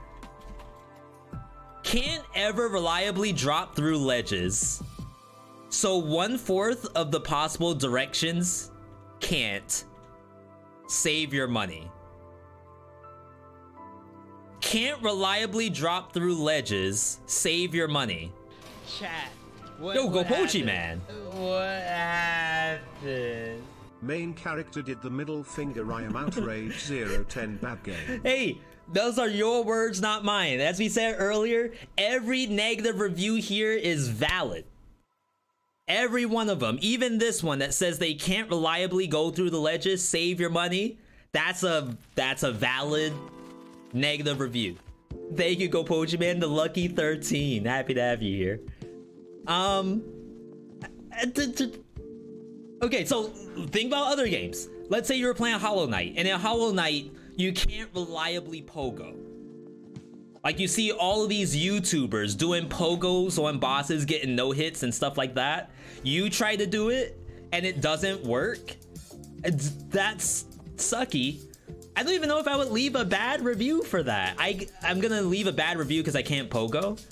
Can't ever reliably drop through ledges. So 1/4 of the possible directions can't. Save your money. Can't reliably drop through ledges. Save your money. Chat. Yo, go Pochi, man. What happened? Main character did the middle finger. I am outraged. 010 bad game. Hey, those are your words, not mine. As we said earlier, every negative review here is valid. Every one of them, even this one that says they can't reliably go through the ledges, save your money. That's a valid Negative review. Thank you, Gopoji Man, the lucky 13. Happy to have you here. Okay, so think about other games. Let's say you were playing Hollow Knight, and in Hollow Knight, you can't reliably pogo. Like, you see all of these YouTubers doing pogos on bosses, getting no hits and stuff like that. You try to do it, and it doesn't work. That's sucky. I don't even know if I would leave a bad review for that. I'm gonna leave a bad review because I can't pogo.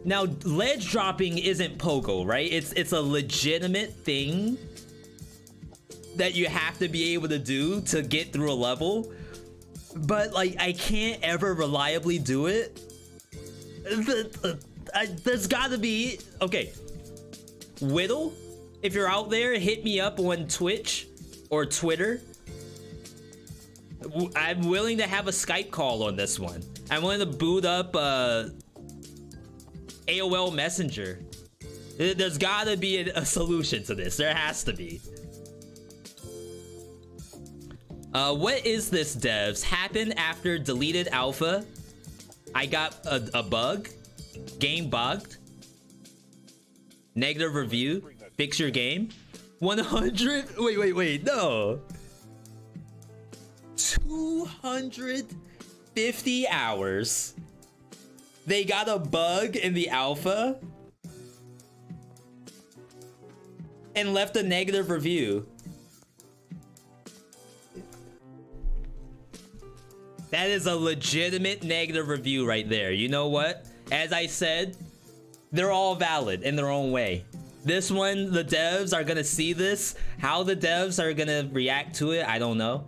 Now, ledge dropping isn't pogo, right? It's a legitimate thing that you have to be able to do to get through a level. But like, I can't ever reliably do it. There's gotta be, okay. Whittle, if you're out there, hit me up on Twitch or Twitter. I'm willing to have a Skype call on this one. I'm willing to boot up AOL Messenger. There's gotta be a solution to this. There has to be. What is this, devs? Happened after deleted alpha. I got a bug. Game bugged. Negative review. Fix your game. 100. Wait. No. 250 hours. They got a bug in the alpha and left a negative review. That is a legitimate negative review right there. You know what? As I said, they're all valid in their own way. This one, the devs are gonna see this. How the devs are gonna react to it, I don't know.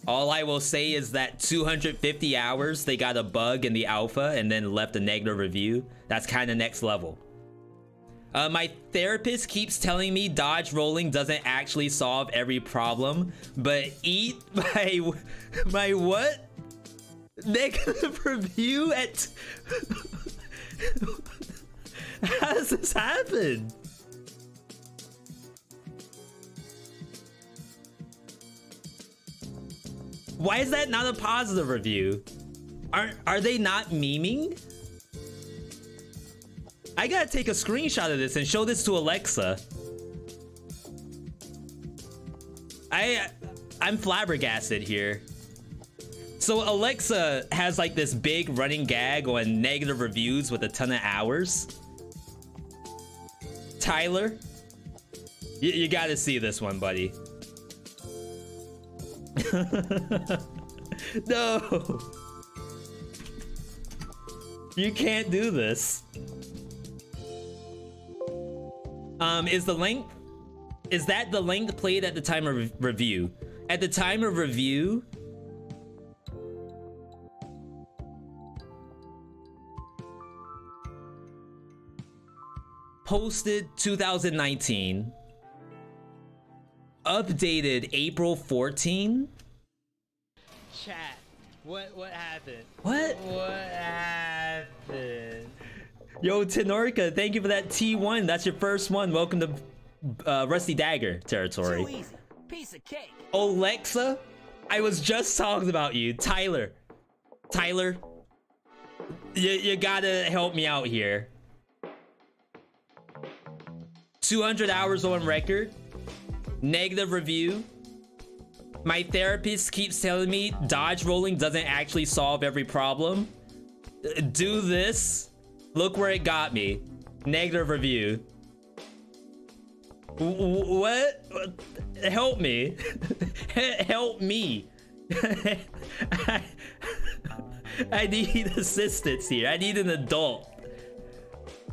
All I will say is that 250 hours, they got a bug in the alpha and then left a negative review. That's kind of next level. My therapist keeps telling me dodge rolling doesn't actually solve every problem, but eat my what? Negative review at... How does this happen? Why is that not a positive review? Are they not memeing? I gotta take a screenshot of this and show this to Alexa. I'm flabbergasted here. So Alexa has like this big running gag on negative reviews with a ton of hours. Tyler, you gotta see this one, buddy. No, you can't do this. Is that the length played at the time of review? At the time of review, posted 2019, updated April 14. Chat. What happened? What? What happened? Yo, Tenorka, thank you for that T1. That's your first one. Welcome to Rusty Dagger territory. Too easy. Piece of cake. Alexa, I was just talking about you. Tyler, you gotta help me out here. 200 hours on record. Negative review. My therapist keeps telling me dodge rolling doesn't actually solve every problem. Do this. Look where it got me. Negative review. What? Help me. Help me. I need assistance here. I need an adult.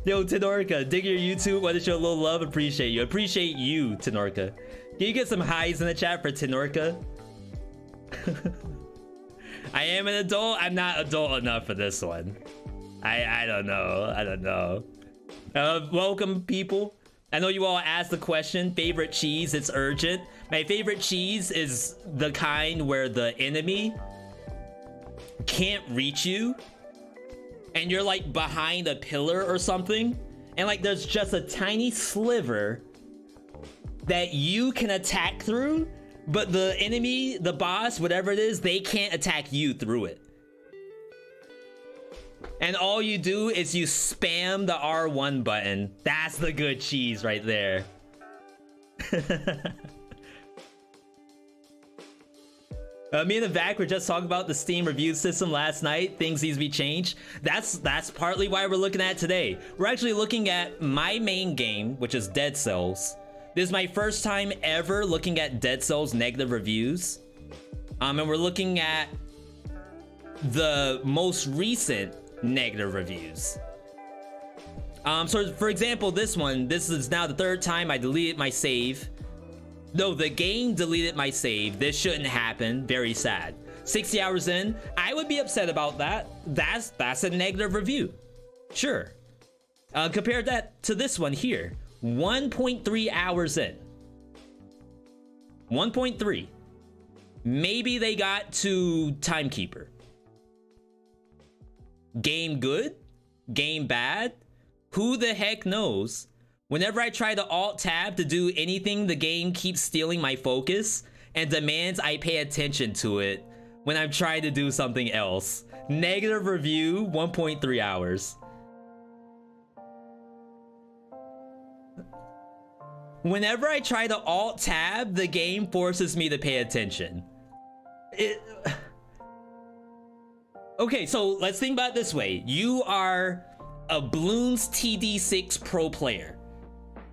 Yo, Tenorka, dig your YouTube. Want to show a little love? Appreciate you. Appreciate you, Tenorka. Can you get some highs in the chat for Tenorka? I am an adult. I'm not adult enough for this one. I don't know. Welcome, people. I know you all asked the question. Favorite cheese? It's urgent. My favorite cheese is the kind where the enemy can't reach you and you're like behind a pillar or something, and like there's just a tiny sliver that you can attack through, but the enemy, the boss, whatever it is, they can't attack you through it. And all you do is you spam the R1 button. That's the good cheese right there. Me and the Vac were just talking about the Steam review system last night. Things needs to be changed. That's partly why we're looking at it today. We're actually looking at my main game, which is Dead Cells. This is my first time ever looking at Dead Cells negative reviews. And we're looking at the most recent negative reviews. So for example, this is now the third time I deleted my save. No, the game deleted my save. This shouldn't happen. Very sad. 60 hours in, I would be upset about that. That's a negative review. Sure. Compare that to this one here. 1.3 hours in. 1.3. Maybe they got to Timekeeper. Game good? Game bad? Who the heck knows? Whenever I try to Alt-Tab to do anything, the game keeps stealing my focus and demands I pay attention to it when I'm trying to do something else. Negative review, 1.3 hours. Whenever I try to Alt-Tab, the game forces me to pay attention. Okay, so let's think about it this way. You are a Bloons TD6 pro player.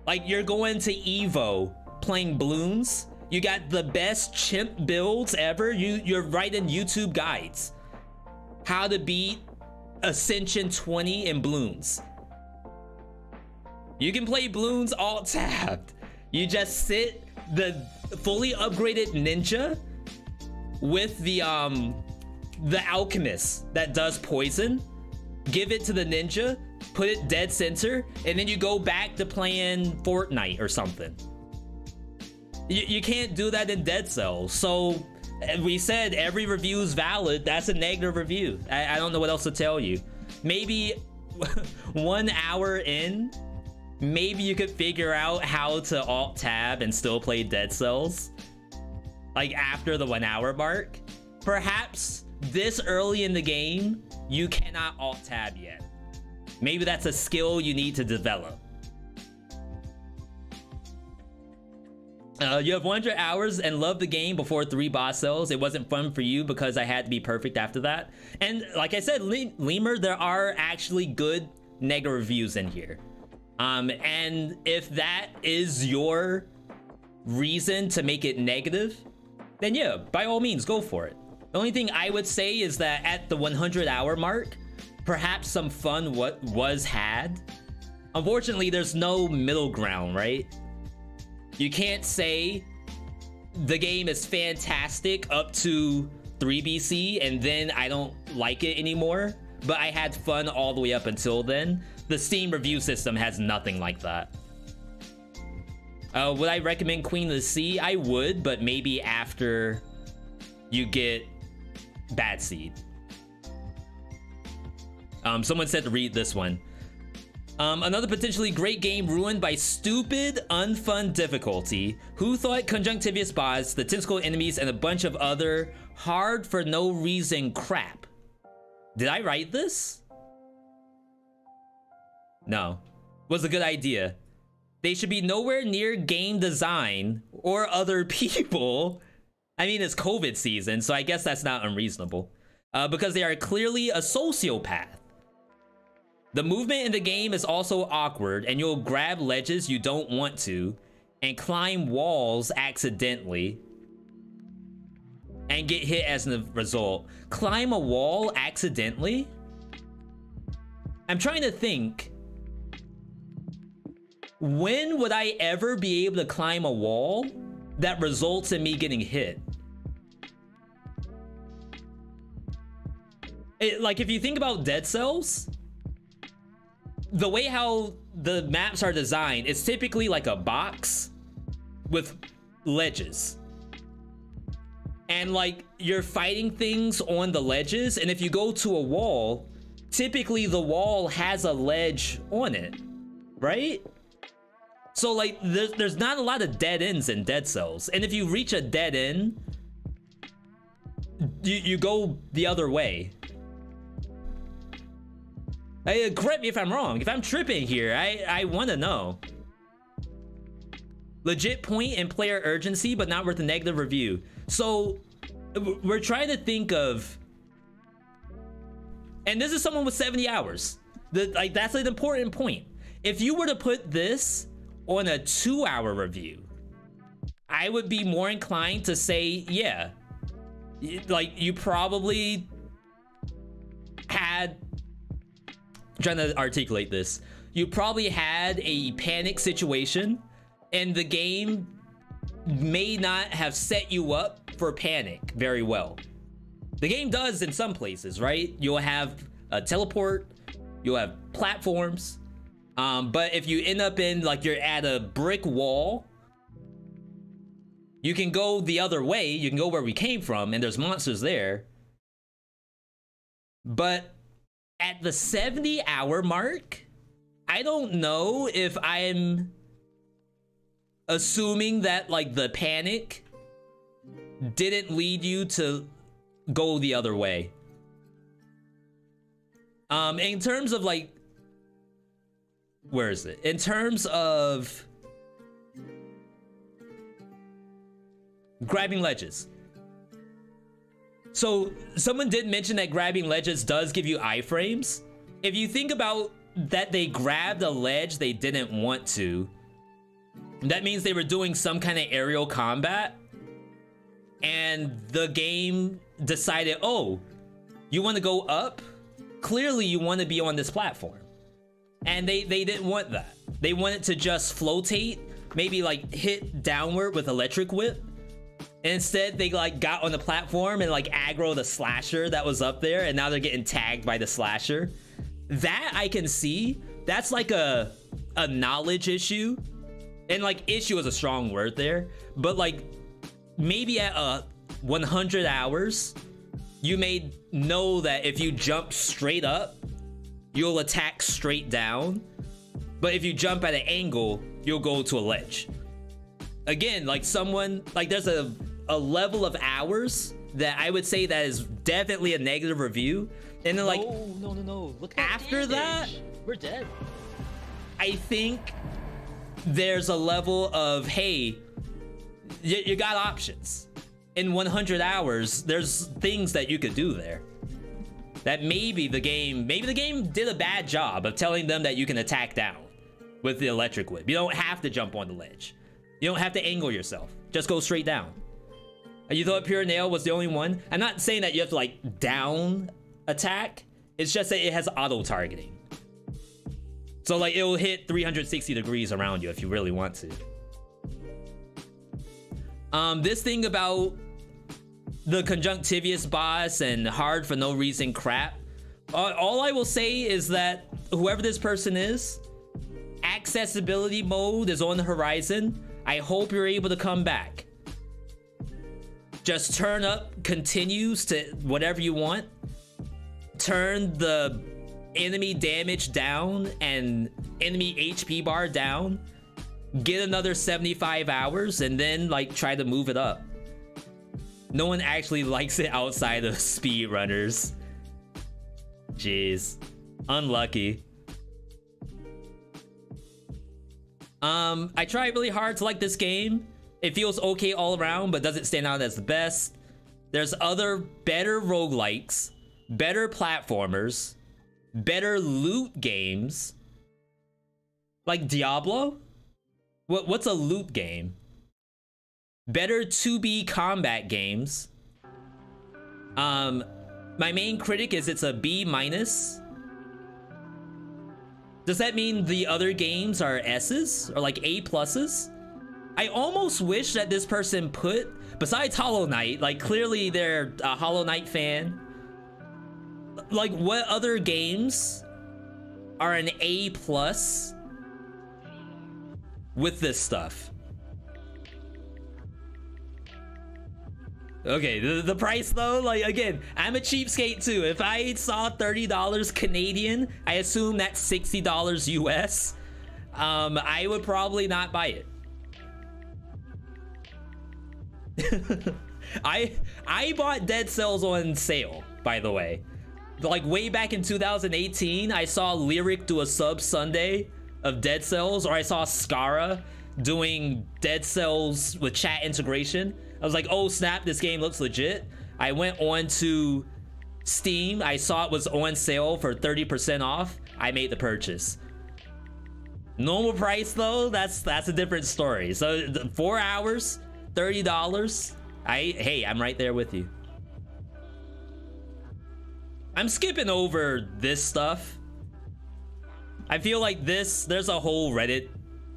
Like, you're going to Evo playing Bloons. You got the best chimp builds ever. You're writing YouTube guides. How to beat Ascension 20 in Bloons. You can play Bloons Alt-Tabbed. You just sit the fully upgraded ninja with the alchemist that does poison. Give it to the ninja, put it dead center, and then you go back to playing Fortnite or something. You can't do that in Dead Cells. So we said every review is valid. That's a negative review. I don't know what else to tell you. Maybe 1 hour in, maybe you could figure out how to Alt-Tab and still play Dead Cells. Like after the 1 hour mark. Perhaps this early in the game, you cannot Alt-Tab yet. Maybe that's a skill you need to develop. You have 100 hours and love the game before 3 boss cells. It wasn't fun for you because I had to be perfect after that. And like I said, Lemur, there are actually good negative reviews in here. And if that is your reason to make it negative, then yeah, by all means, go for it. The only thing I would say is that at the 100 hour mark, perhaps some fun was had. Unfortunately, there's no middle ground, right? You can't say the game is fantastic up to 3 BC and then I don't like it anymore, but I had fun all the way up until then. The Steam review system has nothing like that. Would I recommend Queen of the Sea? I would, but maybe after you get Bad Seed. Someone said to read this one. Another potentially great game ruined by stupid, unfun difficulty. Who thought conjunctivious boss, the tentacle enemies, and a bunch of other hard for no reason crap? Did I write this? No. Was a good idea. They should be nowhere near game design or other people. I mean, it's COVID season, so I guess that's not unreasonable. Because they are clearly a sociopath. The movement in the game is also awkward, and you'll grab ledges you don't want to, and climb walls accidentally, and get hit as a result. Climb a wall accidentally? I'm trying to think. When would I ever be able to climb a wall that results in me getting hit? Like, if you think about Dead Cells, the way how the maps are designed, it's typically like a box with ledges. And like, you're fighting things on the ledges, and if you go to a wall, typically the wall has a ledge on it, right? So like, there's not a lot of dead ends in Dead Cells. And if you reach a dead end, you go the other way. Correct me if I'm wrong. If I'm tripping here, I want to know. Legit point and player urgency, but not worth a negative review. So we're trying to think of, and this is someone with 70 hours. That's an important point. If you were to put this on a 2-hour review, I would be more inclined to say, yeah, like you probably had, I'm trying to articulate this, you probably had a panic situation and the game may not have set you up for panic very well. The game does in some places, right? You'll have a teleport, you'll have platforms, but if you end up in, like, you're at a brick wall, you can go the other way, you can go where we came from, and there's monsters there. But at the 70-hour mark, I don't know if I'm assuming that, like, the panic didn't lead you to go the other way. In terms of, like, where is it? In terms of grabbing ledges. So someone did mention that grabbing ledges does give you iframes. If you think about that, they grabbed a ledge they didn't want to, that means they were doing some kind of aerial combat and the game decided, oh, you want to go up? Clearly you want to be on this platform. And they didn't want that. They wanted to just flotate, maybe like hit downward with electric whip. Instead, they like got on the platform and like aggro the slasher that was up there, and now they're getting tagged by the slasher. That I can see. That's like a knowledge issue. And like issue is a strong word there, but like maybe at 100 hours, you may know that if you jump straight up, you'll attack straight down. But if you jump at an angle, you'll go to a ledge. Again, like someone, like there's a level of hours that I would say that is definitely a negative review. And then like, no. Look after that, we're dead. I think there's a level of, hey, you got options. In 100 hours, there's things that you could do there. That maybe the game did a bad job of telling them that you can attack down with the electric whip. You don't have to jump on the ledge. You don't have to angle yourself. Just go straight down. You thought Pure Nail was the only one? I'm not saying that you have to like down attack. It's just that it has auto targeting. So like it will hit 360 degrees around you if you really want to. This thing about the conjunctivious boss and hard for no reason crap. All I will say is that whoever this person is, accessibility mode is on the horizon. I hope you're able to come back. Just turn up continues to whatever you want. Turn the enemy damage down and enemy HP bar down. Get another 75 hours and then like try to move it up. No one actually likes it outside of speedrunners. Jeez. Unlucky. I tried really hard to like this game. It feels okay all around, but doesn't stand out as the best. There's other better roguelikes, better platformers, better loot games. Like Diablo? What's a loot game? Better 2B combat games. My main critic is it's a B-. Does that mean the other games are S's or like A+? I almost wish that this person put, besides Hollow Knight, like clearly they're a Hollow Knight fan. Like what other games are an A+ with this stuff? Okay, the price though, like again, I'm a cheapskate too. If I saw $30 Canadian, I assume that's $60 US. I would probably not buy it. I bought Dead Cells on sale, by the way. Like way back in 2018, I saw Lyric do a sub Sunday of Dead Cells, or I saw Skara doing Dead Cells with chat integration. I was like, oh snap, this game looks legit. I went on to Steam, I saw it was on sale for 30% off. I made the purchase. Normal price though, that's a different story. So 4 hours, $30. Hey, I'm right there with you. I'm skipping over this stuff. I feel like there's a whole Reddit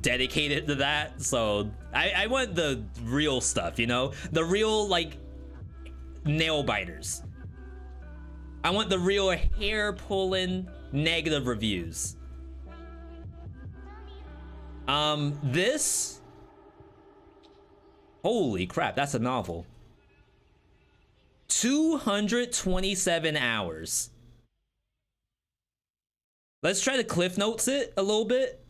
dedicated to that. So I want the real stuff, you know? The real, like, nail biters. I want the real hair-pulling negative reviews. This... Holy crap, that's a novel. 227 hours. Let's try to Cliff Notes it a little bit.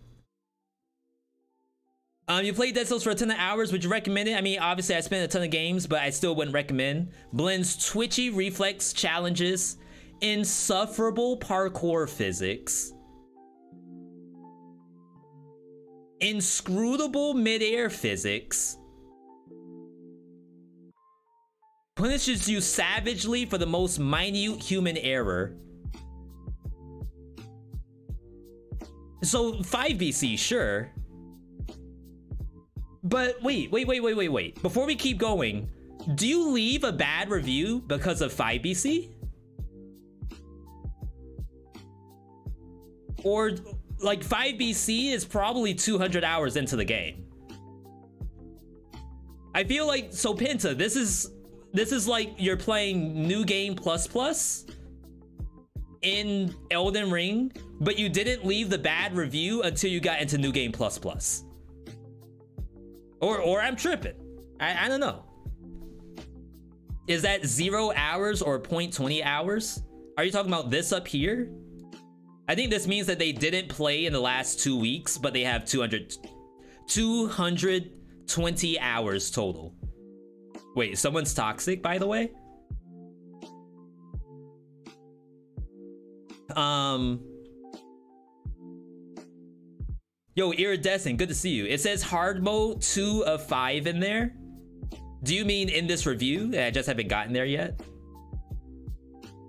You played Dead Cells for a ton of hours. Would you recommend it? I mean, obviously I spent a ton of games, but I still wouldn't recommend. Blends twitchy reflex challenges, insufferable parkour physics, inscrutable midair physics, punishes you savagely for the most minute human error. So 5 BC, sure. But wait. Before we keep going, do you leave a bad review because of 5 BC? Or like 5 BC is probably 200 hours into the game. I feel like, so Penta, this is like you're playing New Game Plus Plus in Elden Ring, but you didn't leave the bad review until you got into New Game Plus Plus. Or I'm tripping. I don't know. Is that 0 hours or 0.20 hours? Are you talking about this up here? I think this means that they didn't play in the last 2 weeks, but they have 220 hours total. Wait, someone's toxic, by the way? Yo, Iridescent, good to see you. It says hard mode 2 of 5 in there. Do you mean in this review? I just haven't gotten there yet.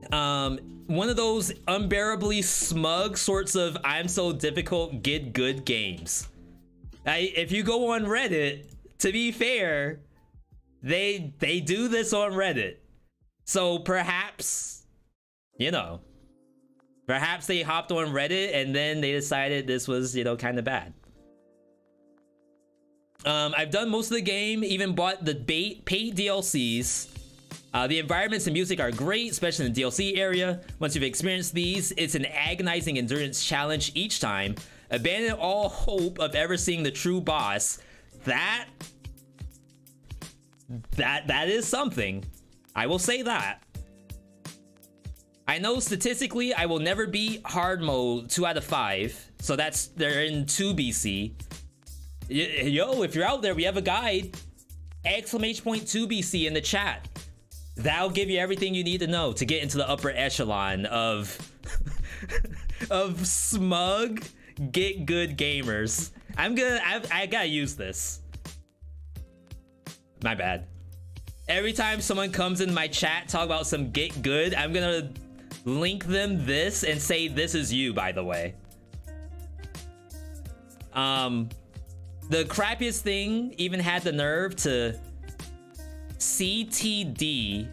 One of those unbearably smug sorts of I'm so difficult, get good games. If you go on Reddit, to be fair, they do this on Reddit. So perhaps, you know, perhaps they hopped on Reddit and then they decided this was, you know, kind of bad. I've done most of the game, even bought the paid DLCs. The environments and music are great, especially in the DLC area. Once you've experienced these, it's an agonizing endurance challenge each time. Abandon all hope of ever seeing the true boss. That is something. I will say that. I know statistically I will never beat hard mode 2 out of 5. So they're in 2 BC. Yo, if you're out there, we have a guide. ! 2 BC in the chat. That'll give you everything you need to know to get into the upper echelon of of smug get good gamers. I gotta use this. My bad. Every time someone comes in my chat talk about some get good, I'm gonna link them this and say this is you, by the way. The crappiest thing even had the nerve to CTD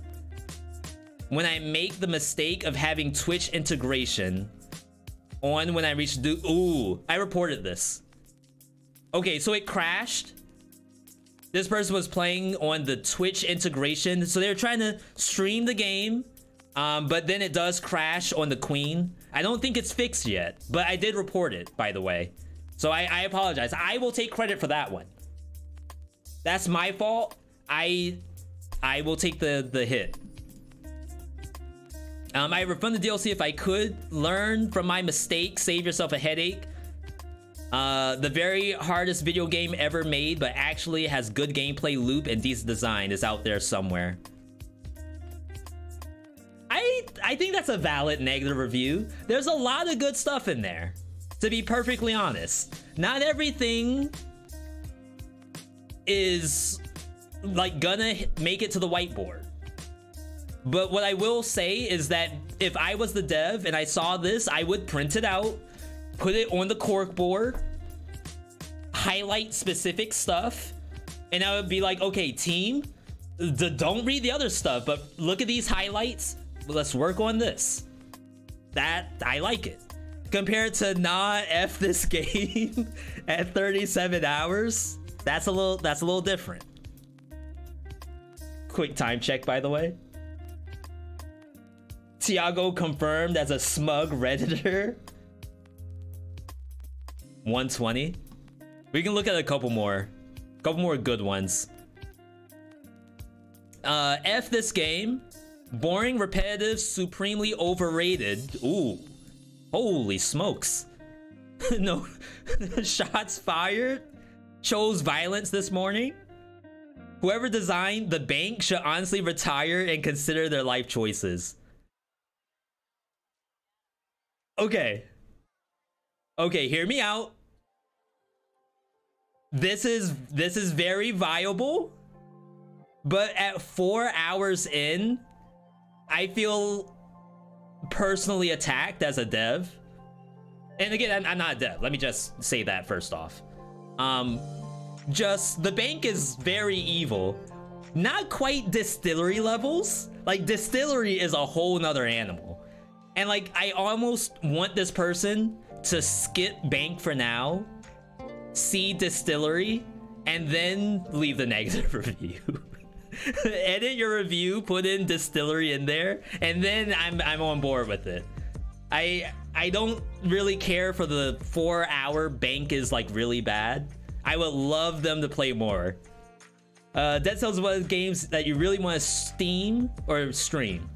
when I make the mistake of having Twitch integration on when I reach ooh, I reported this. Okay, so it crashed. This person was playing on the Twitch integration, so they were trying to stream the game, but then it does crash on the Queen. I don't think it's fixed yet, but I did report it, by the way. So I apologize. I will take credit for that one. That's my fault. I will take the hit. I refund the DLC if I could. Learn from my mistake. Save yourself a headache. The very hardest video game ever made, but actually has good gameplay loop and decent design, is out there somewhere. I I think that's a valid negative review. There's a lot of good stuff in there, to be perfectly honest. Not everything is like gonna make it to the whiteboard. But what I will say is that if I was the dev and I saw this, I would print it out, put it on the cork board, highlight specific stuff, and I would be like, okay, team, don't read the other stuff, but look at these highlights. Let's work on this. That, I like it. Compared to not F this game at 37 hours, that's a little different. Quick time check, by the way. Tiago confirmed as a smug Redditor. 120. We can look at a couple more good ones. F this game. Boring, repetitive, supremely overrated. Ooh. Holy smokes. No. Shots fired. Chose violence this morning. Whoever designed the bank should honestly retire and consider their life choices. Okay. Okay, hear me out. This is very viable, but at 4 hours in, I feel personally attacked as a dev. And again, I'm not a dev. Let me just say that first off. Just the bank is very evil. Not quite distillery levels. Like, distillery is a whole nother animal. And like, I almost want this person to skip bank for now, see distillery, and then leave the negative review. Edit your review, put in distillery in there, and then I'm on board with it. I don't really care for the 4 hour bank is like really bad. I would love them to play more. Dead Cells is one of the games that you really want to Steam or stream,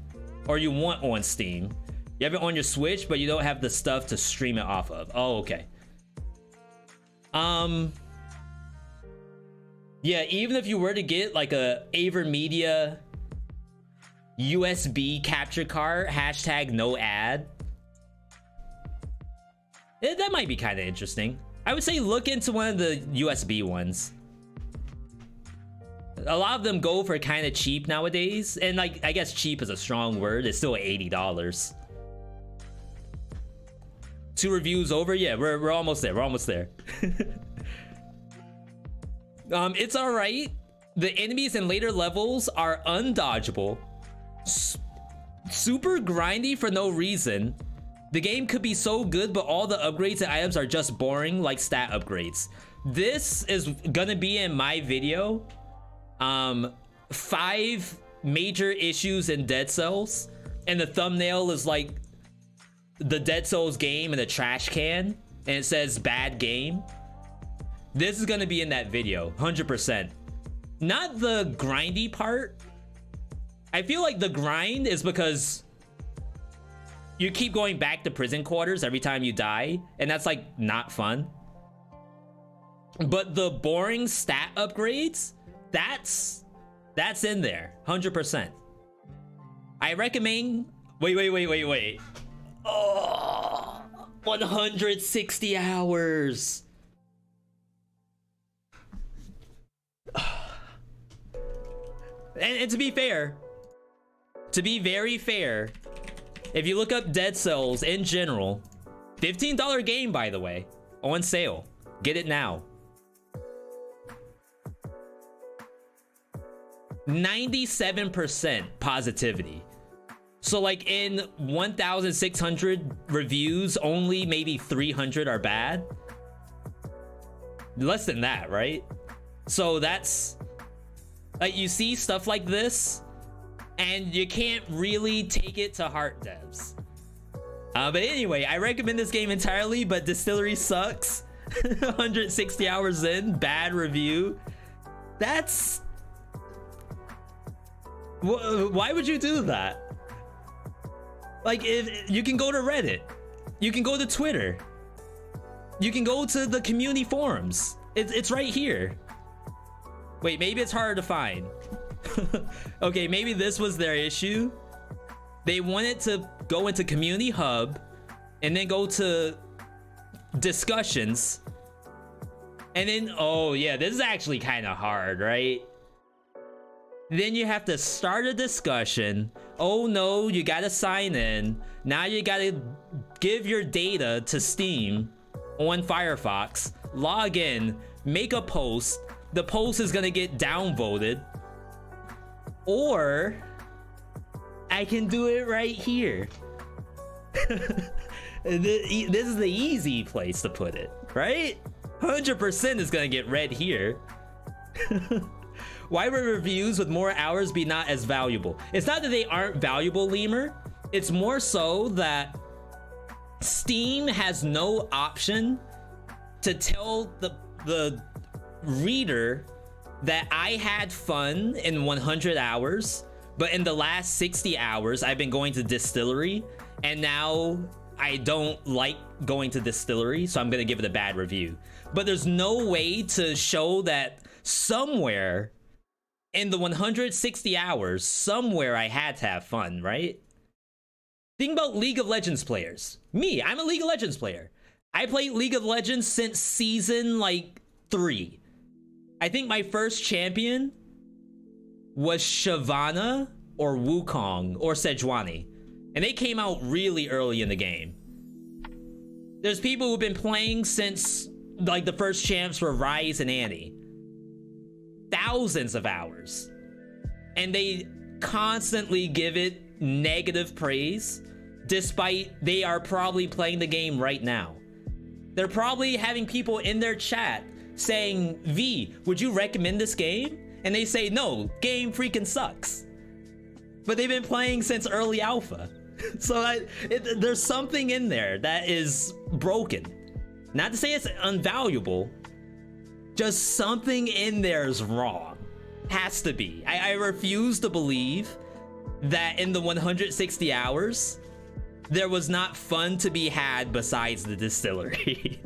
or you want on Steam. You have it on your Switch, but you don't have the stuff to stream it off of. Oh, okay. Yeah, even if you were to get like a AverMedia USB capture card, hashtag no ad, that might be kind of interesting. I would say look into one of the USB ones. A lot of them go for kind of cheap nowadays, and like, I guess cheap is a strong word. It's still $80. 2 reviews over. Yeah, we're almost there. We're almost there. It's all right. The enemies in later levels are undodgeable, super grindy for no reason. The game could be so good, but all the upgrades and items are just boring, like stat upgrades. This is gonna be in my video. 5 major issues in Dead Cells, and the thumbnail is like the Dead Cells game in a trash can, and it says bad game. This is gonna be in that video, 100%. Not the grindy part. I feel like the grind is because you keep going back to prison quarters every time you die, and that's like not fun. But the boring stat upgrades, that's in there, 100%. I recommend. Wait. Oh, 160 hours. And to be fair, to be very fair, if you look up Dead Cells in general, $15 game, by the way, on sale. Get it now. 97% positivity. So like in 1,600 reviews, only maybe 300 are bad. Less than that, right? So that's like, you see stuff like this and you can't really take it to heart, devs. But anyway, I recommend this game entirely, but Distillery sucks. 160 hours in, bad review. That's... Why would you do that? Like, if you can go to Reddit, you can go to Twitter, you can go to the community forums. It's right here. Wait, maybe it's harder to find. Okay, maybe this was their issue. They wanted to go into community hub and then go to discussions. And then, oh yeah, this is actually kind of hard, right? Then you have to start a discussion. Oh no, you gotta sign in. Now you gotta give your data to Steam on Firefox, log in, make a post. The post is gonna get downvoted. Or I can do it right here. This is the easy place to put it, right? 100% is gonna get read here. Why would reviews with more hours be not as valuable? It's not that they aren't valuable, Lemur. It's more so that Steam has no option to tell the reader that I had fun in 100 hours, but in the last 60 hours, I've been going to distillery, and now I don't like going to distillery, so I'm gonna give it a bad review. But there's no way to show that somewhere in the 160 hours, somewhere I had to have fun, right? Think about League of Legends players. Me, I'm a League of Legends player. I played League of Legends since season like 3. I think my first champion was Shyvana or Wukong or Sejuani. And they came out really early in the game. There's people who've been playing since like the first champs were Ryze and Annie. Thousands of hours. And they constantly give it negative praise, despite they are probably playing the game right now. They're probably having people in their chat saying, V, would you recommend this game? And they say, no, game freaking sucks. But they've been playing since early alpha. So there's something in there that is broken. Not to say it's unvaluable, just something in there is wrong. Has to be. I refuse to believe that in the 160 hours, there was not fun to be had besides the distillery.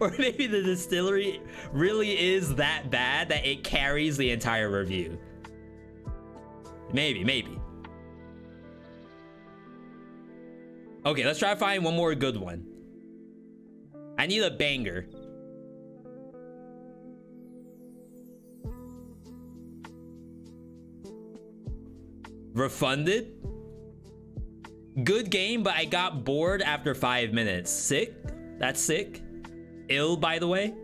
Or maybe the distillery really is that bad that it carries the entire review. Maybe. Okay, let's try to find one more good one. I need a banger. Refunded? Good game, but I got bored after 5 minutes. Sick? That's sick. Ill, by the way.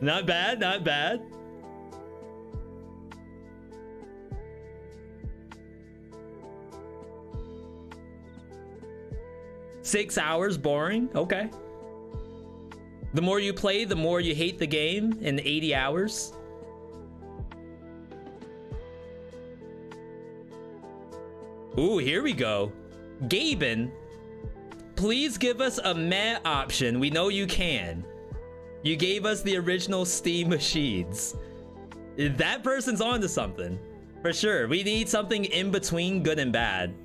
Not bad, not bad. Six hours, boring. Okay. The more you play, the more you hate the game in 80 hours. Ooh, here we go. Gaben, please give us a meh option. We know you can. You gave us the original Steam machines. That person's onto something. For sure. We need something in between good and bad.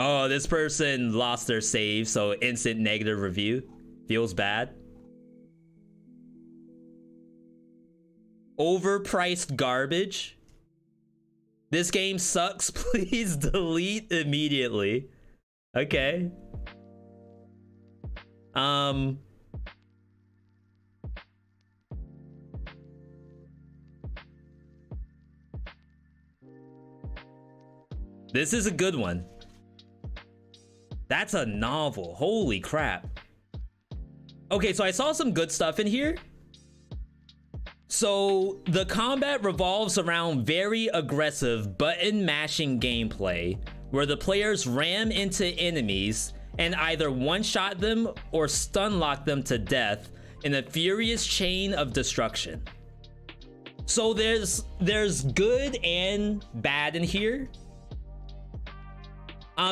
Oh, this person lost their save, so instant negative review. Feels bad. Overpriced garbage. This game sucks. Please delete immediately. Okay. This is a good one. That's a novel. Holy crap. Okay, so I saw some good stuff in here. So the combat revolves around very aggressive button mashing gameplay where the players ram into enemies and either one-shot them or stun-lock them to death in a furious chain of destruction. So there's good and bad in here.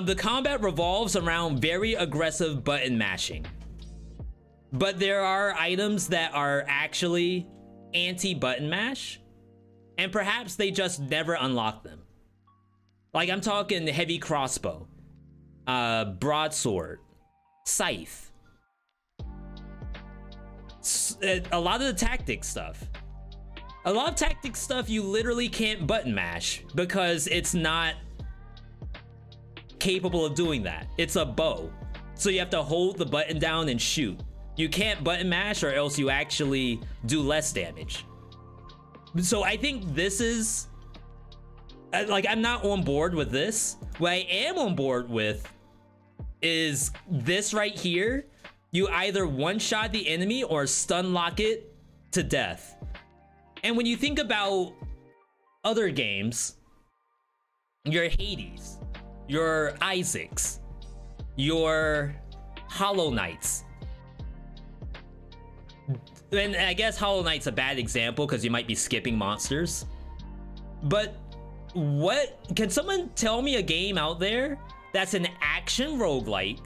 The combat revolves around very aggressive button mashing. But there are items that are actually anti-button mash, and perhaps they just never unlock them. Like I'm talking heavy crossbow, broadsword, scythe. a lot of the tactic stuff. A lot of tactic stuff you literally can't button mash because it's not capable of doing that. It's a bow. So you have to hold the button down and shoot. You can't button mash or else you actually do less damage. So I think this is, like, I'm not on board with this. What I am on board with is this right here. You either one-shot the enemy or stun lock it to death. And when you think about other games, your Hades, your Isaacs, your Hollow Knights, and I guess Hollow Knight's a bad example because you might be skipping monsters, but what, can someone tell me a game out there that's an action roguelike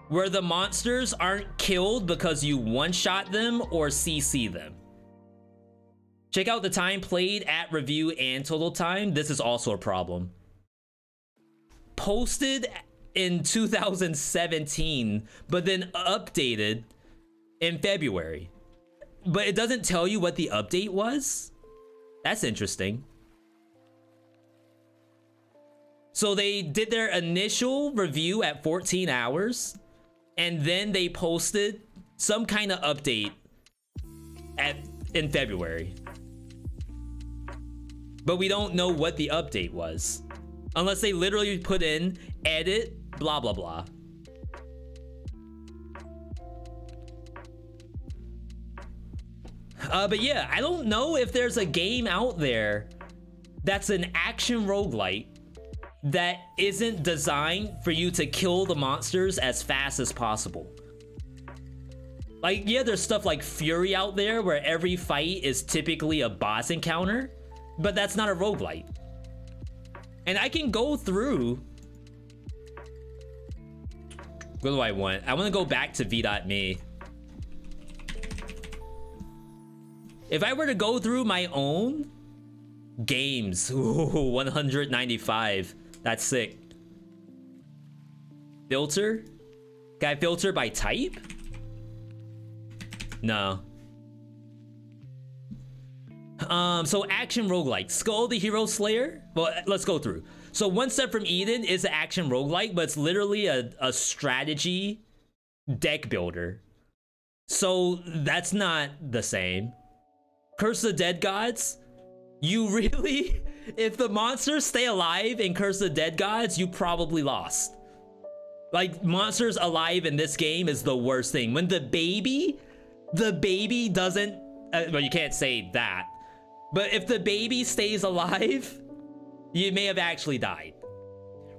where the monsters aren't killed because you one-shot them or CC them? Check out the time played at review and total time. This is also a problem. Posted in 2017, but then updated in February. But it doesn't tell you what the update was? That's interesting. So they did their initial review at 14 hours, and then they posted some kind of update in February. But we don't know what the update was. Unless they literally put in edit, blah, blah, blah. But yeah, I don't know if there's a game out there that's an action roguelite that isn't designed for you to kill the monsters as fast as possible. Like, yeah, there's stuff like Fury out there where every fight is typically a boss encounter, but that's not a roguelite. And I can go through... What do I want? I want to go back to V.Me. If I were to go through my own games, ooh, 195. That's sick. Filter? Can I filter by type? No. So action roguelike. Skull the Hero Slayer? Well, let's go through. So One Step from Eden is an action roguelike, but it's literally a strategy deck builder. So that's not the same. Curse of the Dead Gods? You really... If the monsters stay alive in Curse of the Dead Gods, you probably lost. Like, monsters alive in this game is the worst thing. When the baby doesn't... well, you can't say that. But if the baby stays alive, you may have actually died.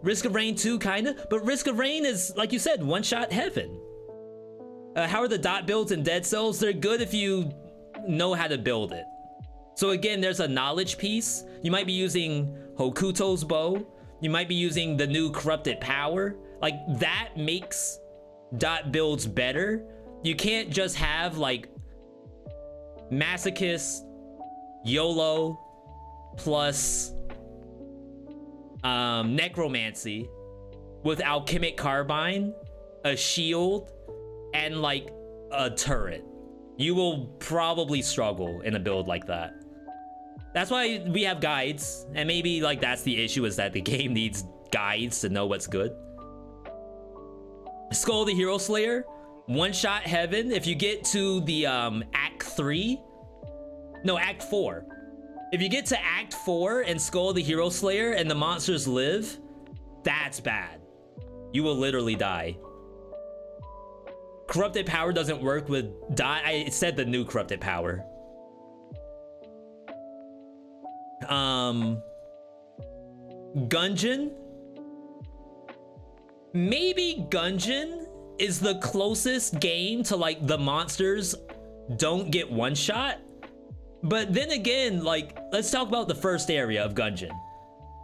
Risk of Rain 2, kinda. But Risk of Rain is, like you said, one-shot heaven. How are the dot builds in Dead Cells? They're good if you know how to build it. So again, there's a knowledge piece. You might be using Hokuto's bow. You might be using the new Corrupted Power. Like, that makes dot builds better. You can't just have, like, Masochist, YOLO, plus Necromancy with Alchemic Carbine, a shield, and, like, a turret. You will probably struggle in a build like that. That's why we have guides, and maybe, like, that's the issue, is that the game needs guides to know what's good. Skull the Hero Slayer, one-shot heaven. If you get to the Act 3, no, Act 4. If you get to Act 4 and Skull the Hero Slayer and the monsters live, that's bad. You will literally die. Corrupted Power doesn't work with dot. I said the new Corrupted Power. Gungeon? Maybe Gungeon is the closest game to, like, the monsters don't get one shot. But then again, like, let's talk about the first area of Gungeon.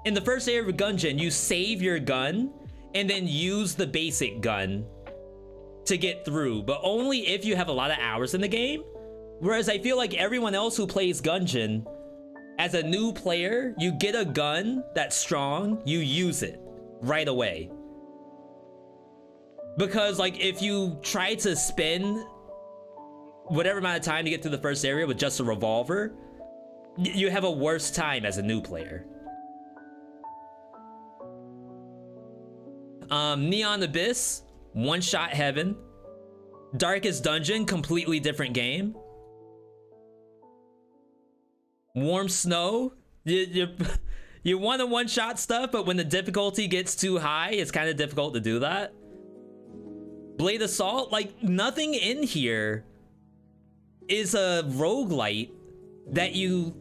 In the first area of Gungeon, you save your gun and then use the basic gun to get through, but only if you have a lot of hours in the game. Whereas I feel like everyone else who plays Gungeon, as a new player, you get a gun that's strong, you use it right away. Because, like, if you try to spend whatever amount of time to get through the first area with just a revolver, you have a worse time as a new player. Neon Abyss, one-shot heaven. Darkest Dungeon, completely different game. Warm Snow, you want to one-shot stuff, but when the difficulty gets too high, it's kind of difficult to do that. Blade Assault, like nothing in here is a roguelite that you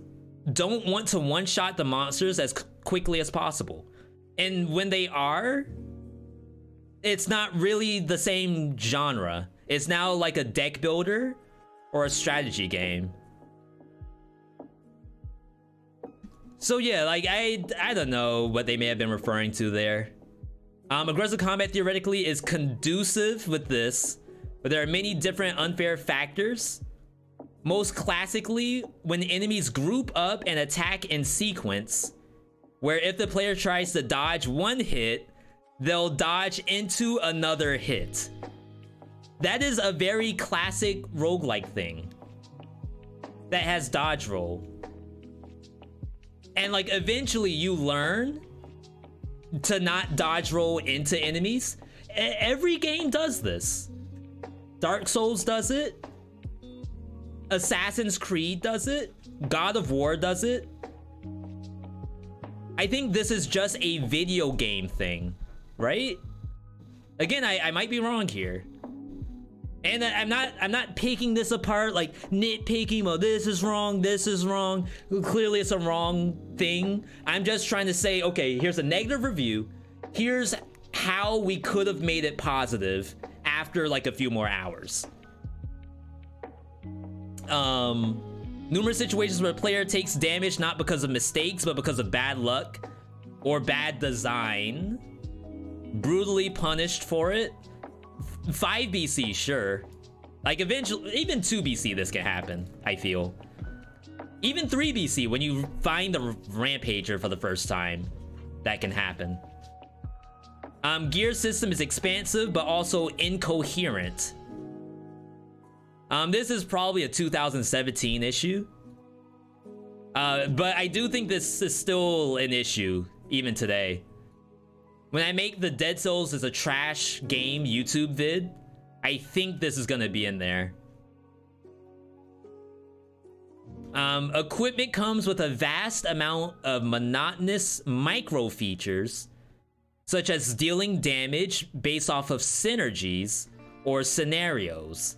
don't want to one-shot the monsters as quickly as possible. And when they are, it's not really the same genre. It's now like a deck builder or a strategy game. So yeah, like I don't know what they may have been referring to there. Aggressive combat theoretically is conducive with this, but there are many different unfair factors. Most classically, when enemies group up and attack in sequence, where if the player tries to dodge one hit, they'll dodge into another hit. That is a very classic roguelike thing that has dodge roll. And like eventually you learn to not dodge roll into enemies. Every game does this. Dark Souls does it. Assassin's Creed does it. God of War does it. I think this is just a video game thing, right? Again, I might be wrong here. And I'm not picking this apart, like nitpicking, well, this is wrong, this is wrong. Clearly it's a wrong thing. I'm just trying to say, okay, here's a negative review. Here's how we could have made it positive after like a few more hours. Numerous situations where a player takes damage not because of mistakes, but because of bad luck or bad design. Brutally punished for it. 5 BC, sure. Like eventually, even 2 BC this can happen, I feel. Even 3 BC, when you find the Rampager for the first time, that can happen. Gear system is expansive, but also incoherent. This is probably a 2017 issue. But I do think this is still an issue, even today. When I make the Dead Cells as a trash game YouTube vid, I think this is gonna be in there. Equipment comes with a vast amount of monotonous micro features, such as dealing damage based off of synergies or scenarios.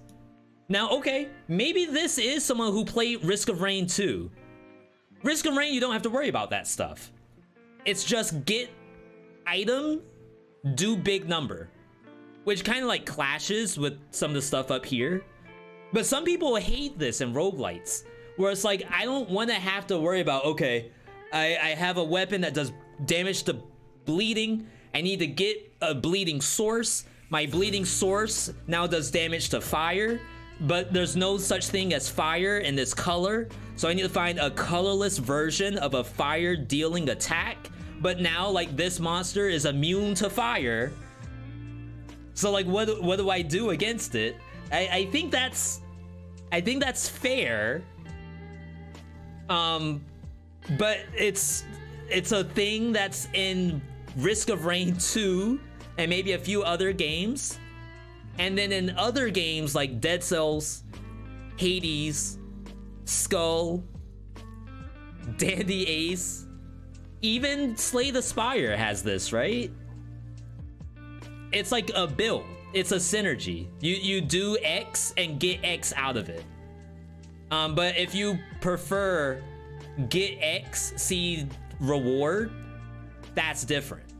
Now, okay, maybe this is someone who played Risk of Rain 2. Risk of Rain, you don't have to worry about that stuff. It's just get item, do big number, which kind of like clashes with some of the stuff up here. But some people hate this in roguelites, where it's like, I don't want to have to worry about, okay, I have a weapon that does damage to bleeding. I need to get a bleeding source. My bleeding source now does damage to fire, but there's no such thing as fire in this color. So I need to find a colorless version of a fire dealing attack. But now, like, this monster is immune to fire. So, like, what do I do against it? I think that's fair. But it's a thing that's in Risk of Rain 2 and maybe a few other games. And then in other games like Dead Cells, Hades, Skull, Dandy Ace, even Slay the Spire has this, right? It's like a build. It's a synergy. You do X and get X out of it. But if you prefer get X, see reward, that's different.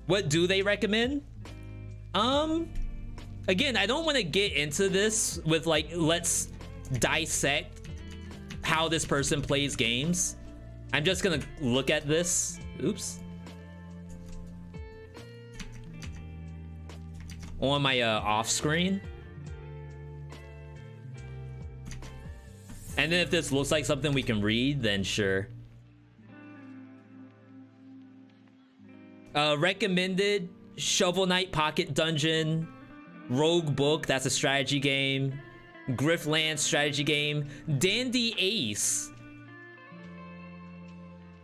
What do they recommend? Again, I don't want to get into this with like, let's dissect how this person plays games. I'm just gonna look at this. Oops. On my off screen. And then if this looks like something we can read, then sure. Recommended Shovel Knight Pocket Dungeon, Rogue Book, that's a strategy game. Griftland strategy game. Dandy Ace.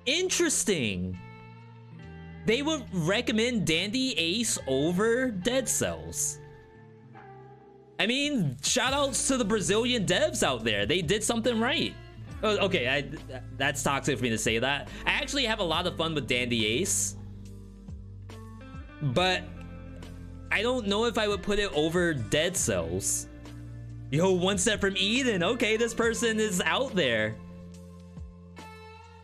Interesting. They would recommend Dandy Ace over Dead Cells. I mean, shout outs to the Brazilian devs out there. They did something right. Oh, okay, that's toxic for me to say that. I actually have a lot of fun with Dandy Ace, but I don't know if I would put it over Dead Cells. Yo, One Step from Eden. Okay, this person is out there.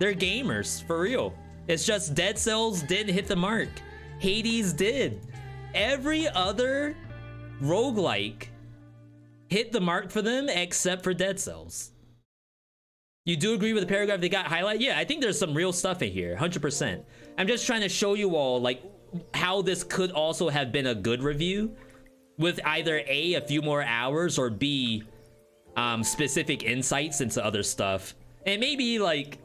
They're gamers, for real. It's just Dead Cells didn't hit the mark. Hades did. Every other roguelike hit the mark for them except for Dead Cells. You do agree with the paragraph they got highlighted? Yeah, I think there's some real stuff in here, 100%. I'm just trying to show you all like how this could also have been a good review with either A, a few more hours, or B, specific insights into other stuff. And maybe like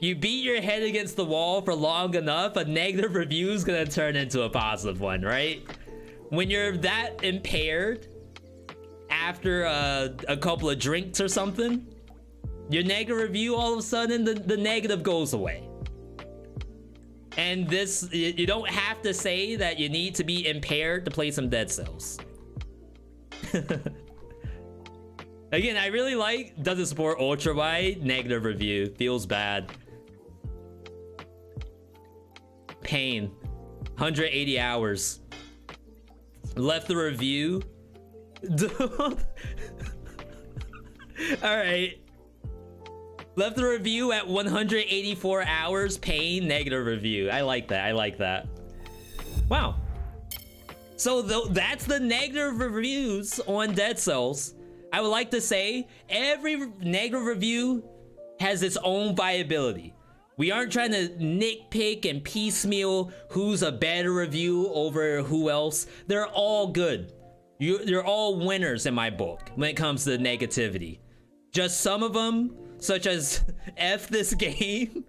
you beat your head against the wall for long enough, a negative review is gonna turn into a positive one, right? When you're that impaired after a couple of drinks or something, your negative review, all of a sudden the negative goes away. And this, you don't have to say that you need to be impaired to play some Dead Cells. Again, I really like doesn't support ultra wide, negative review, feels bad. Pain, 180 hours. Left the review. All right. Left the review at 184 hours. Pain, negative review. I like that. I like that. Wow. So that's the negative reviews on Dead Cells. I would like to say every negative review has its own viability. We aren't trying to nitpick and piecemeal who's a better review over who else. They're all good. You're all winners in my book when it comes to negativity. Just some of them, such as F this game,